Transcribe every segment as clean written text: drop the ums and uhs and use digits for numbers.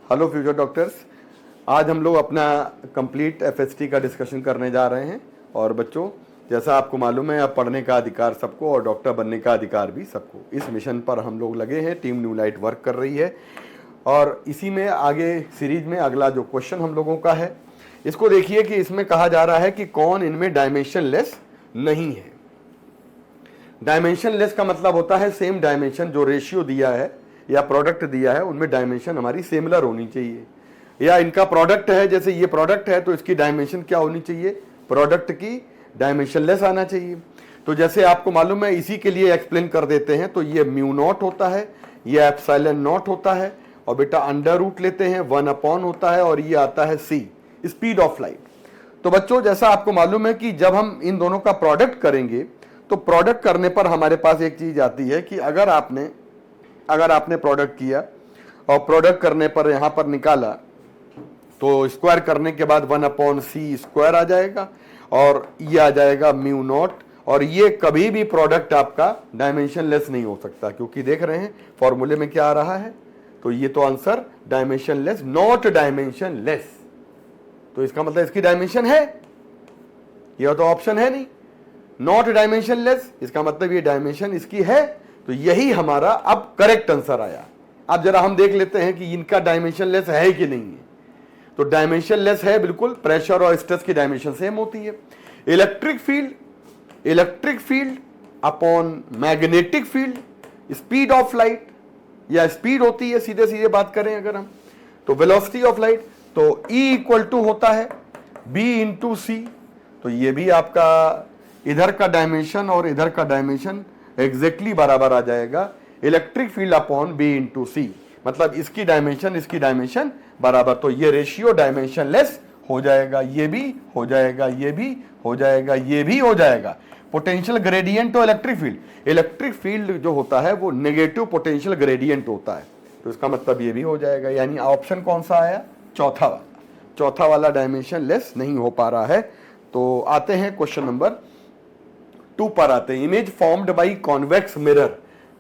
Hello future doctors. आज हम लोग अपना कंप्लीट एफएसटी का डिस्कशन करने जा रहे हैं। और बच्चों, जैसा आपको मालूम है, अब पढ़ने का अधिकार सबको और डॉक्टर बनने का अधिकार भी सबको। इस मिशन पर हम लोग लगे हैं, टीम न्यू लाइट वर्क कर रही है। और इसी में आगे सीरीज में अगला जो क्वेश्चन हम लोगों का है, इसको देखिए कि इसमें कहा जा रहा है कि कौन इनमें डायमेंशन लेस नहीं है। डायमेंशन लेस का मतलब होता है सेम डायमेंशन, जो रेशियो दिया है या प्रोडक्ट दिया है उनमें डायमेंशन हमारी सिमिलर होनी चाहिए। या इनका प्रोडक्ट है, जैसे ये प्रोडक्ट है तो इसकी डायमेंशन क्या होनी चाहिए, प्रोडक्ट की डायमेंशन लेस आना चाहिए। तो जैसे आपको मालूम है, इसी के लिए एक्सप्लेन कर देते हैं। तो ये म्यू नॉट होता है, ये एप्सिलॉन नॉट होता है, और बेटा अंडर रूट लेते हैं, 1 अपॉन होता है, और ये आता है c, स्पीड ऑफ लाइट। तो बच्चों, जैसा आपको मालूम है कि जब हम इन दोनों का प्रोडक्ट करेंगे तो प्रोडक्ट करने पर हमारे पास एक चीज आती है कि अगर आपने प्रोडक्ट किया और प्रोडक्ट करने पर यहां पर निकाला तो स्क्वायर करने के बाद 1 अपॉन सी स्क्वायर आ जाएगा, और ये आ जाएगा म्यू नॉट। और ये कभी भी प्रोडक्ट आपका डायमेंशन लेस नहीं हो सकता, क्योंकि देख रहे हैं फॉर्मूले में क्या आ रहा है। तो ये तो answer dimension less, not dimension less. तो इसका मतलब इसकी डायमेंशन है, यह तो ऑप्शन है नहीं। नॉट डायमेंशन लेस, इसका मतलब ये डायमेंशन इसकी है। तो यही हमारा अब करेक्ट आंसर आया। अब जरा हम देख लेते हैं कि इनका डायमेंशन लेस है कि नहीं है। तो डायमेंशन लेस है बिल्कुल, प्रेशर और स्ट्रेस की डायमेंशन सेम होती है। Electric field upon magnetic field, speed of light या स्पीड होती है, सीधे सीधे बात करें अगर हम, तो वेलोसिटी ऑफ लाइट। तो E इक्वल टू होता है B इंटू सी। तो ये भी आपका इधर का डायमेंशन और इधर का डायमेंशन एग्जैक्टली बराबर आ जाएगा, electric field upon B into C. मतलब इसकी डायमेंशन बराबर। तो ये रेशियो डायमेंशन लेस हो जाएगा, ये भी हो जाएगा, ये भी हो जाएगा, ये भी हो जाएगा। पोटेंशियल ग्रेडियंट और इलेक्ट्रिक फील्ड जो होता है वो नेगेटिव पोटेंशियल ग्रेडियंट होता है। तो इसका मतलब ये भी हो जाएगा। यानी ऑप्शन कौन सा आया, चौथा वाला डायमेंशन लेस नहीं हो पा रहा है। तो आते हैं क्वेश्चन नंबर 2 पर आते हैं। Image formed by convex mirror.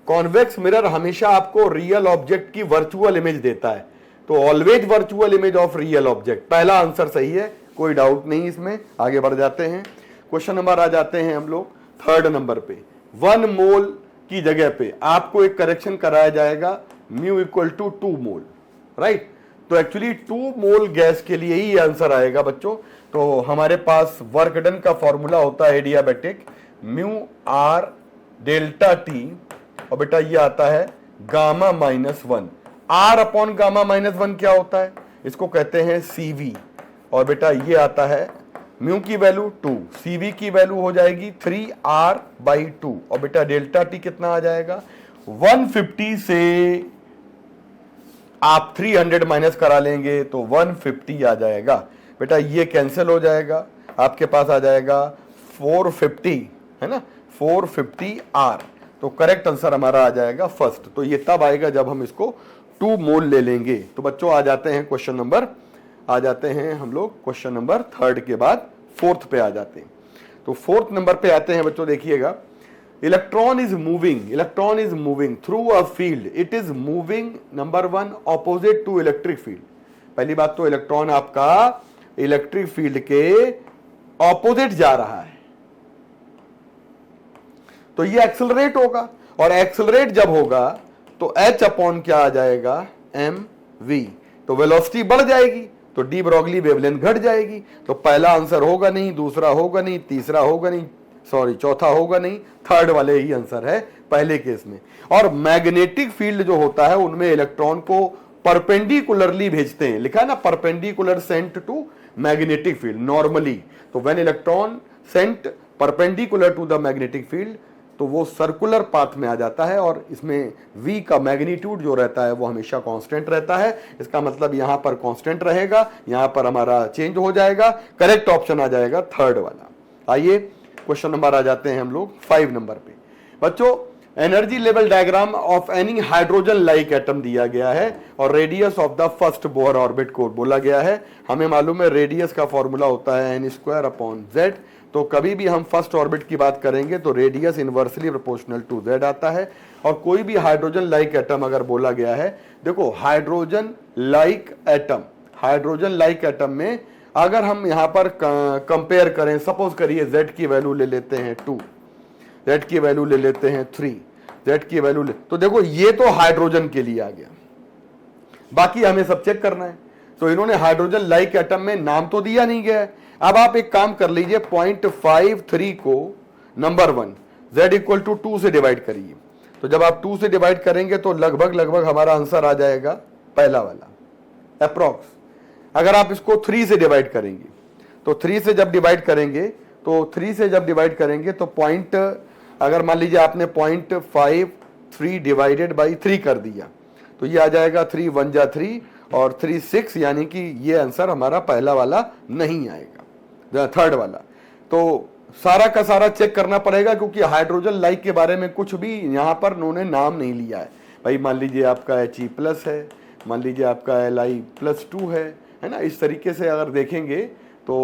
Convex mirror हमेशा आपको रियल ऑब्जेक्ट की वर्चुअल इमेज देता है। तो always virtual image of real object, पहला आंसर सही है, कोई डाउट नहीं इसमें। आगे बढ़ जाते हैं, क्वेश्चन नंबर आ जाते हैं हम लोग 3rd नंबर पे। 1 मोल की जगह पे आपको एक करेक्शन कराया जाएगा, mu equal to 2 mole, right. तो एक्चुअली 2 मोल गैस के लिए ही आंसर आएगा बच्चों। तो हमारे पास वर्क डन का फॉर्मूला होता है adiabatic, mu R delta T, और बेटा ये आता है गामा -1। आर अपॉन गामा -1 क्या होता है, इसको कहते हैं सीवी। और बेटा ये आता है म्यू की वैल्यू 2, सीवी की वैल्यू हो जाएगी 3r/2। और बेटा डेल्टा टी कितना आ जाएगा, 150 से आप 300 माइनस करा लेंगे तो 150 आ जाएगा। बेटा ये कैंसिल हो जाएगा, आपके पास आ जाएगा 450, है ना, 450r। तो करेक्ट आंसर हमारा आ जाएगा फर्स्ट। तो ये तब आएगा जब हम इसको 2 मोल ले लेंगे। तो बच्चों आ जाते हैं हम लोग क्वेश्चन नंबर 3rd के बाद 4th पे आ जाते हैं। तो 4th नंबर पे आते हैं बच्चों, देखिएगा। Electron is moving through a field, it is moving number 1 opposite to electric field. पहली बात तो इलेक्ट्रॉन आपका इलेक्ट्रिक फील्ड के ऑपोजिट जा रहा है, तो ये एक्सेलरेट होगा। और एक्सेलरेट जब होगा तो H अपॉन क्या आ जाएगा, mv। तो वेलोसिटी बढ़ जाएगी, तो डी ब्रॉगली वेवलेंथ घट जाएगी। तो पहला आंसर होगा नहीं, दूसरा होगा नहीं, तीसरा होगा नहीं, सॉरी चौथा होगा नहीं, 3rd वाले ही आंसर है पहले केस में। और मैग्नेटिक फील्ड जो होता है उनमें इलेक्ट्रॉन को परपेंडिकुलरली भेजते हैं, लिखा है ना, perpendicular sent to magnetic field normally. तो when electron sent perpendicular to the magnetic field, तो वो सर्कुलर पाथ में आ जाता है। और इसमें v का मैग्नीट्यूड जो रहता है वो हमेशा कांस्टेंट रहता है। इसका मतलब यहां पर कांस्टेंट रहेगा, यहां पर हमारा चेंज हो जाएगा। करेक्ट ऑप्शन आ जाएगा 3rd वाला। आइए क्वेश्चन नंबर आ जाते हैं हम लोग 5 नंबर पे। बच्चों, energy level diagram of any hydrogen like atom दिया गया है और radius of the first Bohr orbit को बोला गया है। हमें मालूम है रेडियस का फॉर्मूला होता है n² अपॉन z। तो कभी भी हम फर्स्ट ऑर्बिट की बात करेंगे तो radius inversely proportional to z आता है। और कोई भी हाइड्रोजन लाइक एटम अगर बोला गया है, देखो हाइड्रोजन लाइक एटम में अगर हम यहां पर कंपेयर करें, सपोज करिए z की वैल्यू ले लेते हैं 2, z की वैल्यू ले लेते हैं 3, z की वैल्यू तो देखो ये तो हाइड्रोजन के लिए आ गया, बाकी हमें सब चेक करना है। तो इन्होंने हाइड्रोजन लाइक एटम में नाम तो दिया नहीं गया है। अब आप एक काम कर लीजिए, 0.53 को नंबर 1 z इक्वल टू 2 से डिवाइड करिए। तो जब आप 2 से डिवाइड करेंगे तो लगभग हमारा आंसर आ जाएगा पहला वाला अप्रॉक्स। अगर आप इसको 3 से डिवाइड करेंगे तो 3 से जब डिवाइड करेंगे तो पॉइंट, अगर मान लीजिए आपने 0.53 डिवाइडेड बाई 3 कर दिया तो ये आ जाएगा 3 1 जा 3 और 3 6, यानी कि ये आंसर हमारा पहला वाला नहीं आएगा, थर्ड वाला। तो सारा का सारा चेक करना पड़ेगा, क्योंकि हाइड्रोजन लाइक के बारे में कुछ भी यहाँ पर उन्होंने नाम नहीं लिया है। भाई मान लीजिए आपका He+ है, मान लीजिए आपका Li+2 है ना। इस तरीके से अगर देखेंगे तो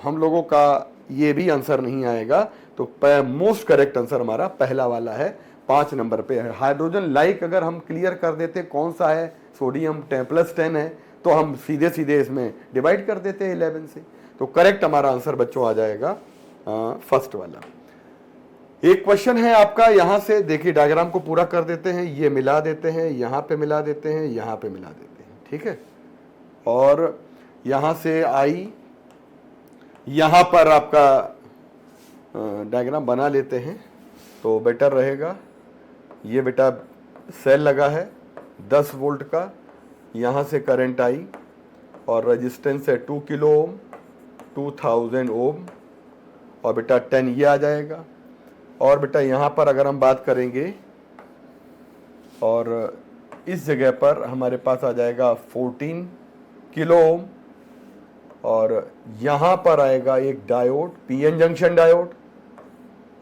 हम लोगों का ये भी आंसर नहीं आएगा। तो मोस्ट करेक्ट आंसर हमारा पहला वाला है, 5 नंबर पे है। हाइड्रोजन लाइक अगर हम क्लियर कर देते कौन सा है, सोडियम 10+10 है, तो हम सीधे सीधे इसमें डिवाइड कर देते हैं 11 से। तो करेक्ट हमारा आंसर बच्चों आ जाएगा फर्स्ट वाला। एक क्वेश्चन है आपका, यहां से देखिए डायग्राम को पूरा कर देते हैं, ये मिला देते हैं, यहां पे मिला देते हैं, यहां पे मिला देते हैं, ठीक है। और यहां से आई, यहां पर आपका डायग्राम बना लेते हैं तो बेटर रहेगा। ये बेटा सेल लगा है 10 वोल्ट का, यहां से करंट आई और रेजिस्टेंस है 2 किलो ओम, 2000 ओम, और बेटा 10 ये आ जाएगा। और बेटा यहाँ पर अगर हम बात करेंगे और इस जगह पर हमारे पास आ जाएगा 14 किलो ओम, और यहाँ पर आएगा एक डायोड, पीएन जंक्शन डायोड,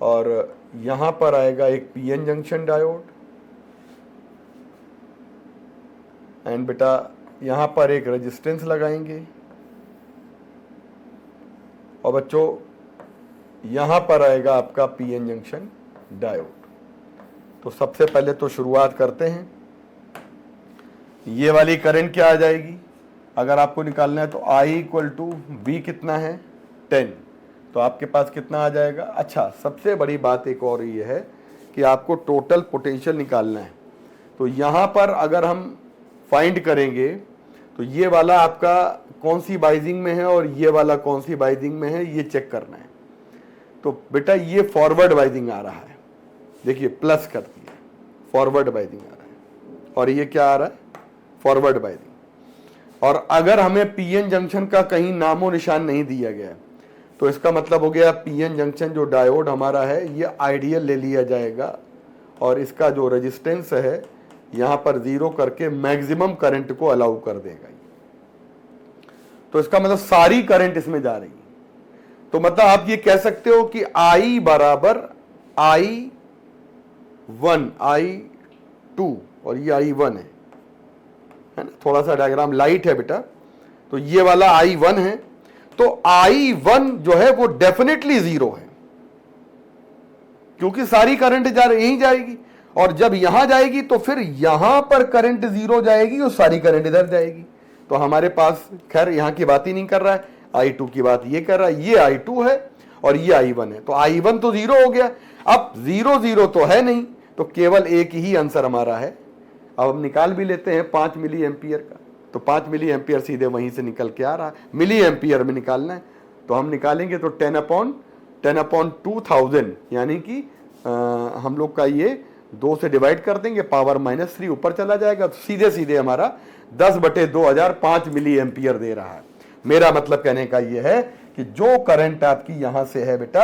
और यहाँ पर आएगा एक पीएन जंक्शन डायोड, एंड बेटा यहाँ पर एक रेजिस्टेंस लगाएंगे। और बच्चों यहां पर आएगा आपका पीएन जंक्शन डायोड। तो सबसे पहले तो शुरुआत करते हैं, ये वाली करंट क्या आ जाएगी अगर आपको निकालना है तो I इक्वल टू V कितना है 10, तो आपके पास कितना आ जाएगा। अच्छा, सबसे बड़ी बात एक और ये है कि आपको टोटल पोटेंशियल निकालना है। तो यहां पर अगर हम फाइंड करेंगे तो ये वाला आपका कौन सी बाइजिंग में है और ये वाला कौन सी बाइजिंग में है, ये चेक करना है। तो बेटा ये फॉरवर्ड बाइजिंग आ रहा है, देखिए प्लस कर दिया, फॉरवर्ड बाइजिंग आ रहा है, और ये क्या आ रहा है, फॉरवर्ड बाइजिंग। और अगर हमें पीएन जंक्शन का कहीं नामो निशान नहीं दिया गया तो इसका मतलब हो गया पीएन जंक्शन जो डायोड हमारा है ये आइडियल ले लिया जाएगा, और इसका जो रेजिस्टेंस है यहां पर 0 करके मैक्सिमम करंट को अलाउ कर देगा। तो इसका मतलब सारी करंट इसमें जा रही है। तो मतलब आप ये कह सकते हो कि I बराबर I1 I2 और ये I1 है ना। थोड़ा सा डायग्राम लाइट है बेटा, तो ये वाला I1 है, तो I1 जो है वो डेफिनेटली 0 है, क्योंकि सारी करंट यहीं जाएगी, और जब यहां जाएगी तो फिर यहां पर करंट 0 जाएगी और सारी करंट इधर जाएगी। तो हमारे पास खैर यहां की बात ही नहीं कर रहा है, I2 की बात ये कर रहा है, ये I2 है और ये I1 है। तो I1 तो 0 हो गया, अब 0 0 तो है नहीं, तो केवल एक ही आंसर हमारा है। अब हम निकाल भी लेते हैं 5 मिली एम्पियर का, तो 5 मिली एम्पियर सीधे वहीं से निकल के आ रहा है, मिली एम्पियर में निकालना है। तो हम निकालेंगे तो 10/2000, यानी कि हम लोग का ये 2 से डिवाइड कर देंगे, पावर -3 ऊपर चला जाएगा, तो सीधे सीधे हमारा 10/2000 5 मिली एम्पियर दे रहा है। मेरा मतलब कहने का ये है कि जो करंट आपकी यहां से है बेटा,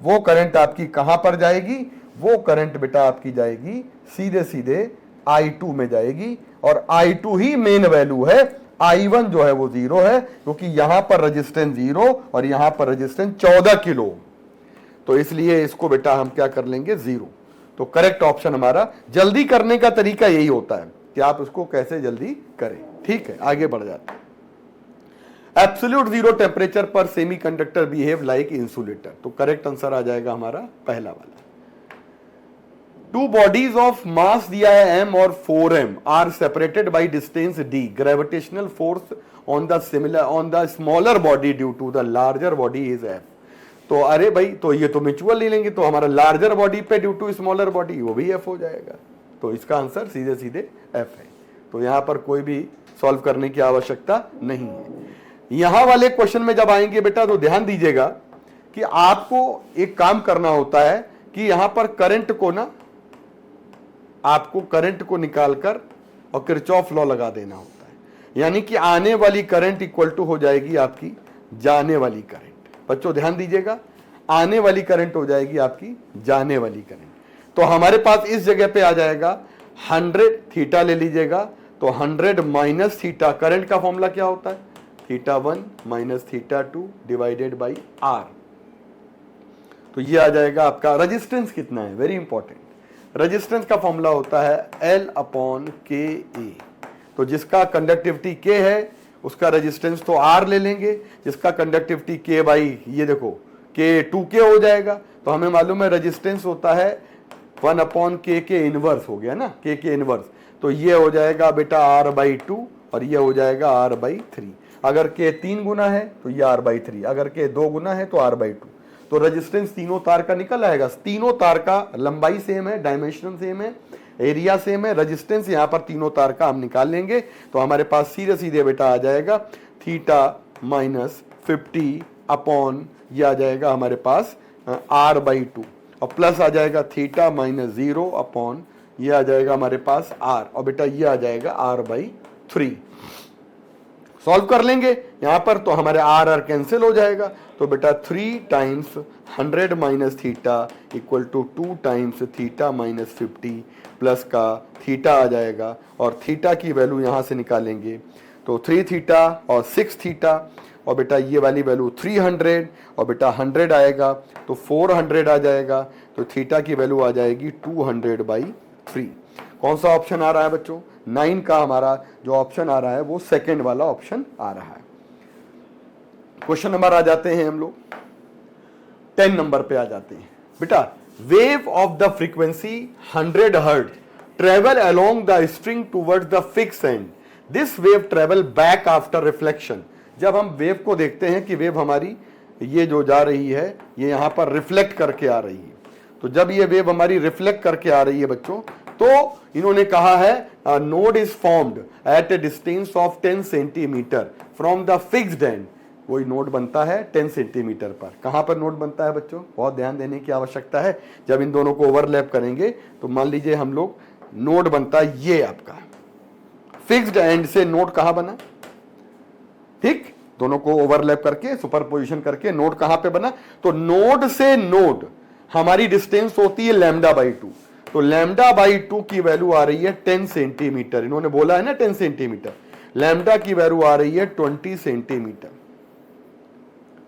वो करंट आपकी कहां पर जाएगी, वो करंट बेटा आपकी जाएगी सीधे सीधे I2 में जाएगी, और I2 ही मेन वैल्यू है। I1 जो है वो 0 है, क्योंकि यहां पर रेजिस्टेंस 0 और यहां पर रेजिस्टेंस 14 किलो, तो इसलिए इसको बेटा हम क्या कर लेंगे 0। तो करेक्ट ऑप्शन हमारा, जल्दी करने का तरीका यही होता है कि आप इसको कैसे जल्दी करें। ठीक है, आगे बढ़ जाते हैं। एब्सोल्यूट जीरो टेम्परेचर पर सेमीकंडक्टर बिहेव लाइक इंसुलेटर। तो करेक्ट आंसर आ जाएगा हमारा पहला वाला। टू बॉडीज ऑफ मास दिया है m और 4m are separated by distance d, gravitational force on the smaller body due to the larger body is f। तो अरे भाई, तो ये तो म्यूचुअल ले लेंगे, तो हमारा लार्जर बॉडी पे ड्यू टू स्मॉलर बॉडी, वो भी f हो जाएगा। तो इसका आंसर सीधे सीधे f है। तो यहां पर कोई भी सॉल्व करने की आवश्यकता नहीं है। यहां वाले क्वेश्चन में जब आएंगे बेटा, तो ध्यान दीजिएगा कि आपको एक काम करना होता है कि यहां पर करंट को ना, आपको करंट को निकालकर और किरचॉफ लॉ लगा देना होता है। यानी कि आने वाली करंट इक्वल टू हो जाएगी आपकी जाने वाली करंट। बच्चों ध्यान दीजिएगा, आने वाली करंट हो जाएगी आपकी जाने वाली करंट। तो हमारे पास इस जगह पे आ जाएगा 100 थीटा ले लीजिएगा, तो 100 माइनस थीटा, करंट का फॉर्मूला क्या होता है, θ1 माइनस θ2 डिवाइडेड बाई r। तो ये आ जाएगा आपका रेजिस्टेंस कितना है, वेरी इंपॉर्टेंट। रेजिस्टेंस का फॉर्मूला होता है L अपॉन के ए। तो जिसका कंडक्टिविटी K है उसका रेजिस्टेंस तो R ले लेंगे, जिसका कंडक्टिविटी K बाई ये देखो K 2K हो जाएगा। तो हमें मालूम है रेजिस्टेंस होता है 1 अपॉन K के इनवर्स, हो गया ना, K के इनवर्स। तो ये हो जाएगा बेटा R बाई 2 और ये हो जाएगा R बाई 3। अगर K 3 गुना है तो ये R बाई 3, अगर K 2 गुना है तो R बाई 2। तो रेजिस्टेंस तीनों तार का निकल आएगा। तीनों तार का लंबाई सेम है, डायमेंशन सेम है, एरिया सेम है, रेजिस्टेंस यहाँ पर तीनों तार का हम निकाल लेंगे। तो हमारे पास सीधे सीधे बेटा आ जाएगा थीटा माइनस 50 अपॉन ये आ जाएगा हमारे पास R बाई 2 और प्लस आ जाएगा थीटा माइनस 0 अपॉन ये आ जाएगा हमारे पास R और बेटा ये आ जाएगा R बाई 3। सॉल्व कर लेंगे यहां पर, तो हमारे R कैंसिल हो जाएगा। तो बेटा 3 times 100 minus theta equal to 2 times theta minus 50 plus का थीटा आ जाएगा और थीटा की वैल्यू यहां से निकालेंगे तो 3 थीटा और 6 थीटा और बेटा ये वाली वैल्यू 300 और बेटा 100 आएगा तो 400 आ जाएगा। तो थीटा की वैल्यू आ जाएगी 200 बाई 3। कौन सा ऑप्शन आ रहा है बच्चों, 9 का हमारा जो ऑप्शन आ रहा है वो सेकंड वाला ऑप्शन आ रहा है। क्वेश्चन नंबर आ जाते हैं हम लोग 10 नंबर पे आ जाते हैं बेटा। Wave of the frequency 100 hertz travel along the string towards the fix and, this wave travel back after reflection. जब हम वेव को देखते हैं कि वेव हमारी ये जो जा रही है ये यहां पर रिफ्लेक्ट करके आ रही है, तो जब ये वेव हमारी रिफ्लेक्ट करके आ रही है बच्चों, तो इन्होंने कहा है node is formed at a distance of 10 centimetre from the fixed and. वही नोड बनता है 10 सेंटीमीटर पर। कहां पर नोड बनता है बच्चों, बहुत ध्यान देने की आवश्यकता है। जब इन दोनों को ओवरलैप करेंगे तो मान लीजिए हम लोग नोड बनता है ये आपका फिक्स्ड एंड से नोड कहां बना, ठीक, दोनों को ओवरलैप करके सुपरपोजिशन करके नोड कहां पे बना, तो नोड से नोड हमारी डिस्टेंस होती है लैम्डा बाई 2। तो लैम्डा बाई 2 की वैल्यू आ रही है 10 सेंटीमीटर, इन्होंने बोला है ना 10 सेंटीमीटर, लैम्डा की वैल्यू आ रही है 20 सेंटीमीटर,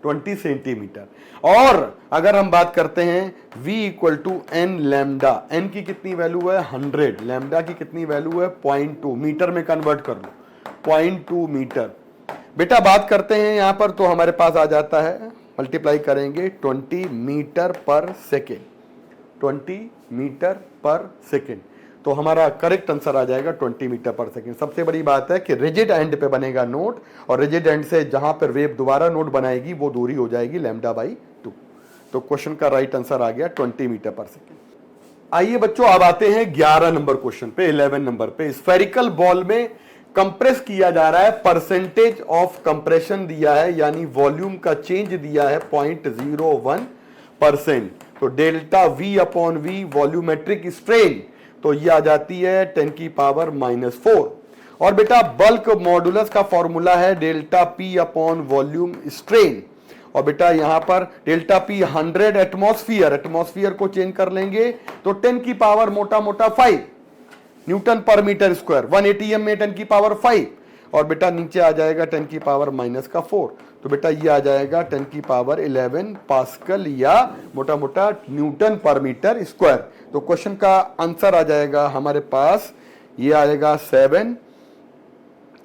20 सेंटीमीटर। और अगर हम बात करते हैं v equal to N lambda, N की कितनी वैल्यू है 100, लैम्डा की कितनी वैल्यू है 0.2, मीटर में कन्वर्ट कर लो 0.2 मीटर। बेटा बात करते हैं यहां पर तो हमारे पास आ जाता है, मल्टीप्लाई करेंगे 20 metre per second, 20 metre per second. तो हमारा करेक्ट आंसर आ जाएगा 20 मीटर पर सेकेंड। सबसे बड़ी बात है कि रिजिड एंड पे बनेगा नोड और रिजिड एंड से जहां पर वेव दोबारा नोड बनाएगी वो दूरी हो जाएगी लैम्डा बाई 2। तो क्वेश्चन का राइट आंसर आ गया 20 मीटर पर सेकेंड। आइए बच्चों अब आते हैं 11 नंबर क्वेश्चन पे। 11 नंबर पे स्फेरिकल बॉल में कंप्रेस किया जा रहा है, परसेंटेज ऑफ कंप्रेशन दिया है यानी वॉल्यूम का चेंज दिया है 0.01%। तो delta V upon V volumetric strain, तो ये आ जाती है 10 की पावर -4। और बेटा बल्क मॉडुलस का फॉर्मूला है delta P upon volume strain. और बेटा यहां पर डेल्टा P 100 एटमॉस्फियर, एटमॉस्फियर को चेंज कर लेंगे तो 10 की पावर मोटा मोटा 5 न्यूटन पर मीटर स्क्वायर, 1 ATM में 10 की पावर 5 और बेटा नीचे आ जाएगा 10 की पावर -4। तो बेटा ये आ जाएगा 10 की पावर 11 पास्कल या मोटा मोटा न्यूटन पर मीटर स्क्वायर। तो क्वेश्चन का आंसर आ जाएगा हमारे पास ये आएगा 7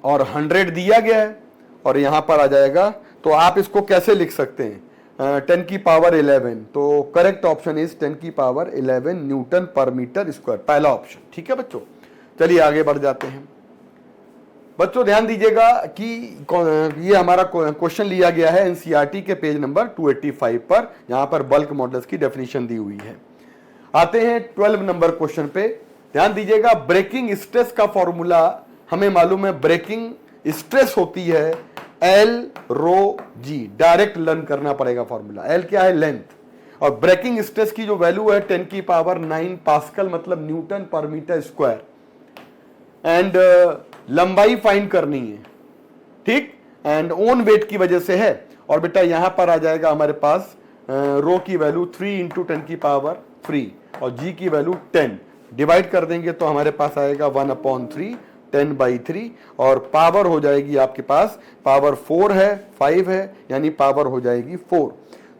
और 100 दिया गया है और यहाँ पर आ जाएगा। तो आप इसको कैसे लिख सकते हैं? 10 की पावर 11, तो करेक्ट ऑप्शन इज 10 की पावर 11 न्यूटन पर मीटर स्क्वायर, पहला ऑप्शन। ठीक है बच्चों, चलिए आगे बढ़ जाते हैं। बच्चों ध्यान दीजिएगा कि ये हमारा क्वेश्चन लिया गया है एनसीईआरटी के पेज नंबर 285 पर, यहां पर बल्क मॉडल्स की डेफिनेशन दी हुई है। आते हैं 12 नंबर क्वेश्चन पे। ध्यान दीजिएगा, ब्रेकिंग स्ट्रेस का फॉर्मूला हमें मालूम है, ब्रेकिंग स्ट्रेस होती है एल रो जी, डायरेक्ट लर्न करना पड़ेगा फॉर्मूला। एल क्या है? लेंथ, और ब्रेकिंग स्ट्रेस की जो वैल्यू है 10 की पावर 9 पास्कल, मतलब न्यूटन पर मीटर स्क्वायर, एंड लंबाई फाइंड करनी है, ठीक, एंड ओन वेट की वजह से है। और बेटा यहां पर आ जाएगा हमारे पास रो की वैल्यू 3 इंटू 10 की पावर 3 और जी की वैल्यू 10, डिवाइड कर देंगे तो हमारे पास आएगा 1/3, 10/3, और पावर हो जाएगी आपके पास, पावर 4 है, 5 है, यानी पावर हो जाएगी 4।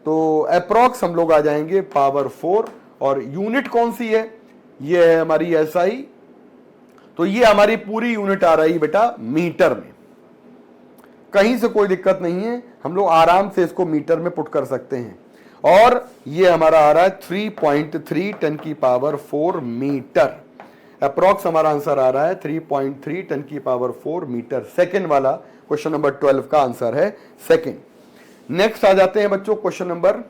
तो अप्रोक्स हम लोग आ जाएंगे पावर 4, और यूनिट कौन सी है? ये है हमारी एसआई। तो ये हमारी पूरी यूनिट आ रही बेटा मीटर में, कहीं से कोई दिक्कत नहीं है, हम लोग आराम से इसको मीटर में पुट कर सकते हैं। और ये हमारा आ रहा है 3.3 10 की पावर 4 मीटर। अप्रोक्स हमारा आंसर आ रहा है 3.3 10 की पावर 4 मीटर। सेकेंड वाला क्वेश्चन नंबर 12 का आंसर है सेकेंड। नेक्स्ट आ जाते हैं बच्चों क्वेश्चन नंबर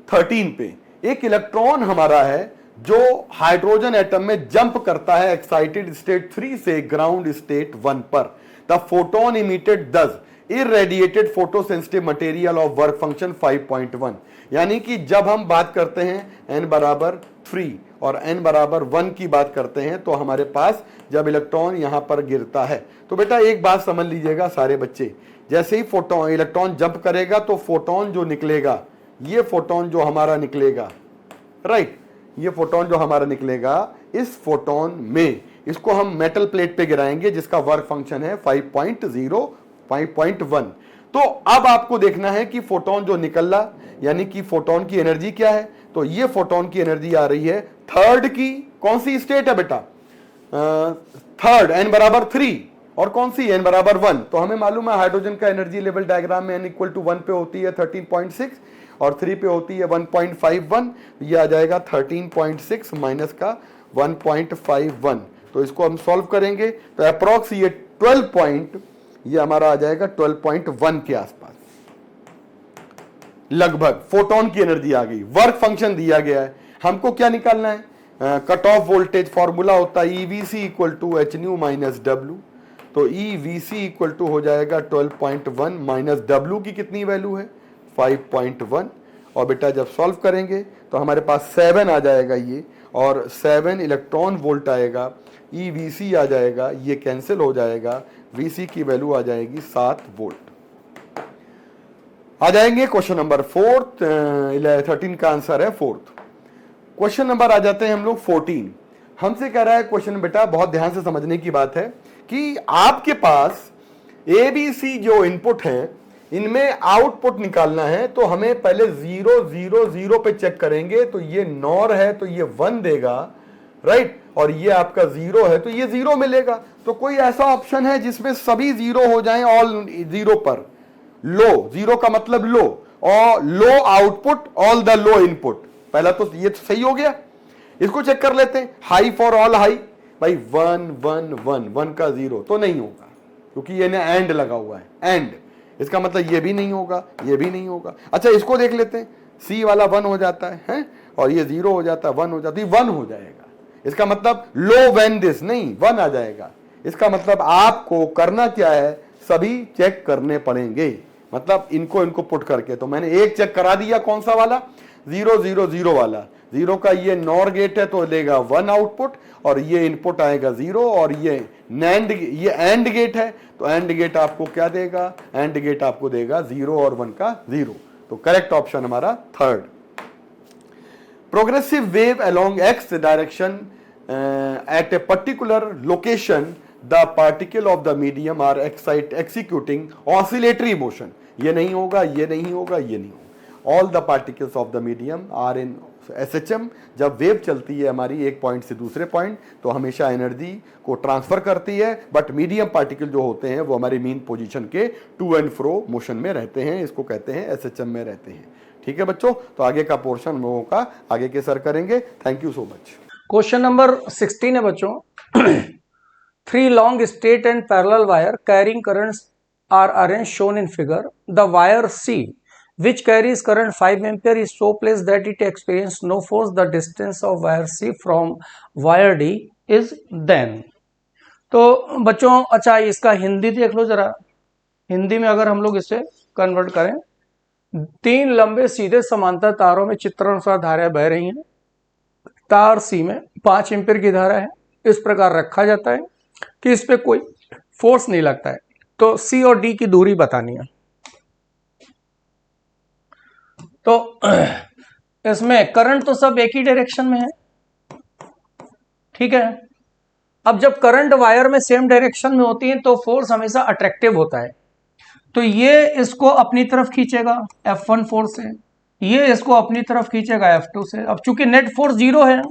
13 पे। एक इलेक्ट्रॉन हमारा है जो हाइड्रोजन एटम में जंप करता है एक्साइटेड स्टेट 3 से ग्राउंड स्टेट 1 पर। द फोटोन इमिटेड दस irradiated photosensitive material of work function 5.1, यानी कि जब हम बात करते हैं n बराबर 3 और n बराबर 1 की बात करते हैं, तो हमारे पास जब इलेक्ट्रॉन यहां पर गिरता है, तो बेटा एक बात समझ लीजिएगा सारे बच्चे, जैसे ही फोटोन इलेक्ट्रॉन जंप करेगा तो फोटोन जो निकलेगा, ये फोटोन जो हमारा निकलेगा, राइट, ये फोटोन जो हमारा निकलेगा, इस फोटोन में इसको हम मेटल प्लेट पे गिराएंगे जिसका वर्क फंक्शन है 5.1। तो अब आपको देखना है कि फोटोन जो निकला, यानी कि फोटोन की एनर्जी क्या है, तो ये फोटोन की एनर्जी आ रही है थर्ड की, कौन सी स्टेट है बेटा? थर्ड, n बराबर 3, और कौन सी? n बराबर 1। तो हमें मालूम है हाइड्रोजन का एनर्जी लेवल डायग्राम में n इक्वल टू 1 पे होती है 13.6 और 3 पे होती है 1.51, ये आ जाएगा 13.6 माइनस का 1.51। तो इसको हम सॉल्व करेंगे तो अप्रोक्स ये 12 पॉइंट, ये हमारा आ जाएगा 12.1 के आसपास लगभग फोटोन की एनर्जी आ गई। वर्क फंक्शन दिया गया है, हमको क्या निकालना है? कट ऑफ वोल्टेज फॉर्मूला होता है EVC equal to H nu minus W. तो ईवीसी इक्वल टू हो जाएगा 12.1 माइनस डब्ल्यू की कितनी वैल्यू है? 5.1। और बेटा जब सॉल्व करेंगे तो हमारे पास 7 आ जाएगा ये, और 7 इलेक्ट्रॉन वोल्ट आएगा, ईवीसी आ जाएगा, ये कैंसिल हो जाएगा, वीसी की वैल्यू आ जाएगी 7 वोल्ट। आ जाएंगे क्वेश्चन नंबर 13 का आंसर है 4th। क्वेश्चन नंबर आ जाते हैं हम लोग 14। हमसे कह रहा है क्वेश्चन, बेटा बहुत ध्यान से समझने की बात है कि आपके पास एबीसी जो इनपुट है, इनमें आउटपुट निकालना है, तो हमें पहले 0 0 0 पे चेक करेंगे, तो ये नॉर है तो ये 1 देगा, राइट, और ये आपका 0 है तो ये 0 मिलेगा। तो कोई ऐसा ऑप्शन है जिसमें सभी 0 हो जाएं, ऑल 0 पर, लो 0 का मतलब लो, और low output all the low input, पहला तो ये तो सही हो गया। इसको चेक कर लेते हैं, हाई फॉर ऑल हाई, भाई 1 1 1 1 का 0 तो नहीं होगा क्योंकि ये ना एंड लगा हुआ है, एंड, इसका मतलब ये भी नहीं होगा, ये भी नहीं होगा। अच्छा इसको देख लेते हैं, सी वाला 1 हो जाता है, और ये 0 हो जाता है, 1 हो जाती है, 1 हो जाएगा, इसका मतलब लो व्हेन दिस, नहीं 1 आ जाएगा। इसका मतलब आपको करना क्या है, सभी चेक करने पड़ेंगे, मतलब इनको पुट करके। तो मैंने एक चेक करा दिया, कौन सा वाला? 0 0 0 वाला। 0 का ये नॉर गेट है तो लेगा 1 आउटपुट, और ये इनपुट आएगा 0, और ये नैंड, ये एंड गेट है तो एंड गेट आपको क्या देगा? एंड गेट आपको देगा 0 और 1 का 0। तो करेक्ट ऑप्शन हमारा third. Progressive wave along X direction at a particular location, the particle of the medium are executing oscillatory motion. ये नहीं होगा, ये नहीं होगा, ये नहीं होगा। All the particles of the medium are in SHM जब वेव चलती है हमारी एक पॉइंट से दूसरे पॉइंट, तो हमेशा एनर्जी को ट्रांसफर करती है, बट मीडियम पार्टिकल जो होते हैं वो हमारी मीन पोजीशन के टू एंड फ्रो मोशन में रहते हैं, इसको कहते हैं एसएचएम में रहते हैं। ठीक है बच्चों, तो आगे का पोर्शन हम लोगों का आगे के सर करेंगे। Thank you so much. Question number 16 है बच्चों। 3 long straight and parallel wire carrying currents are arranged shown in figure. The wire C, which carries current 5 ampere, is so placed that it experiences no force. The distance of wire C from wire D is then. तो बच्चों अच्छा इसका हिंदी देख लो जरा। हिंदी में अगर हम लोग इसे कन्वर्ट करें, 3 लंबे सीधे समांतर तारों में चित्रानुसार धाराएं बह रही हैं। तार सी में 5 एम्पीयर की धारा है। इस प्रकार रखा जाता है कि इस पे कोई फोर्स नहीं लगता है। तो सी और डी की दूरी बतानी है। तो इसमें करंट तो सब एक ही डायरेक्शन में है, ठीक है। अब जब करंट वायर में सेम डायरेक्शन में होती है तो फोर्स हमेशा अट्रैक्टिव होता है। तो ये इसको अपनी तरफ खींचेगा F1 फोर्स से, ये इसको अपनी तरफ खींचेगा F2 से। अब चूंकि नेट फोर्स 0 है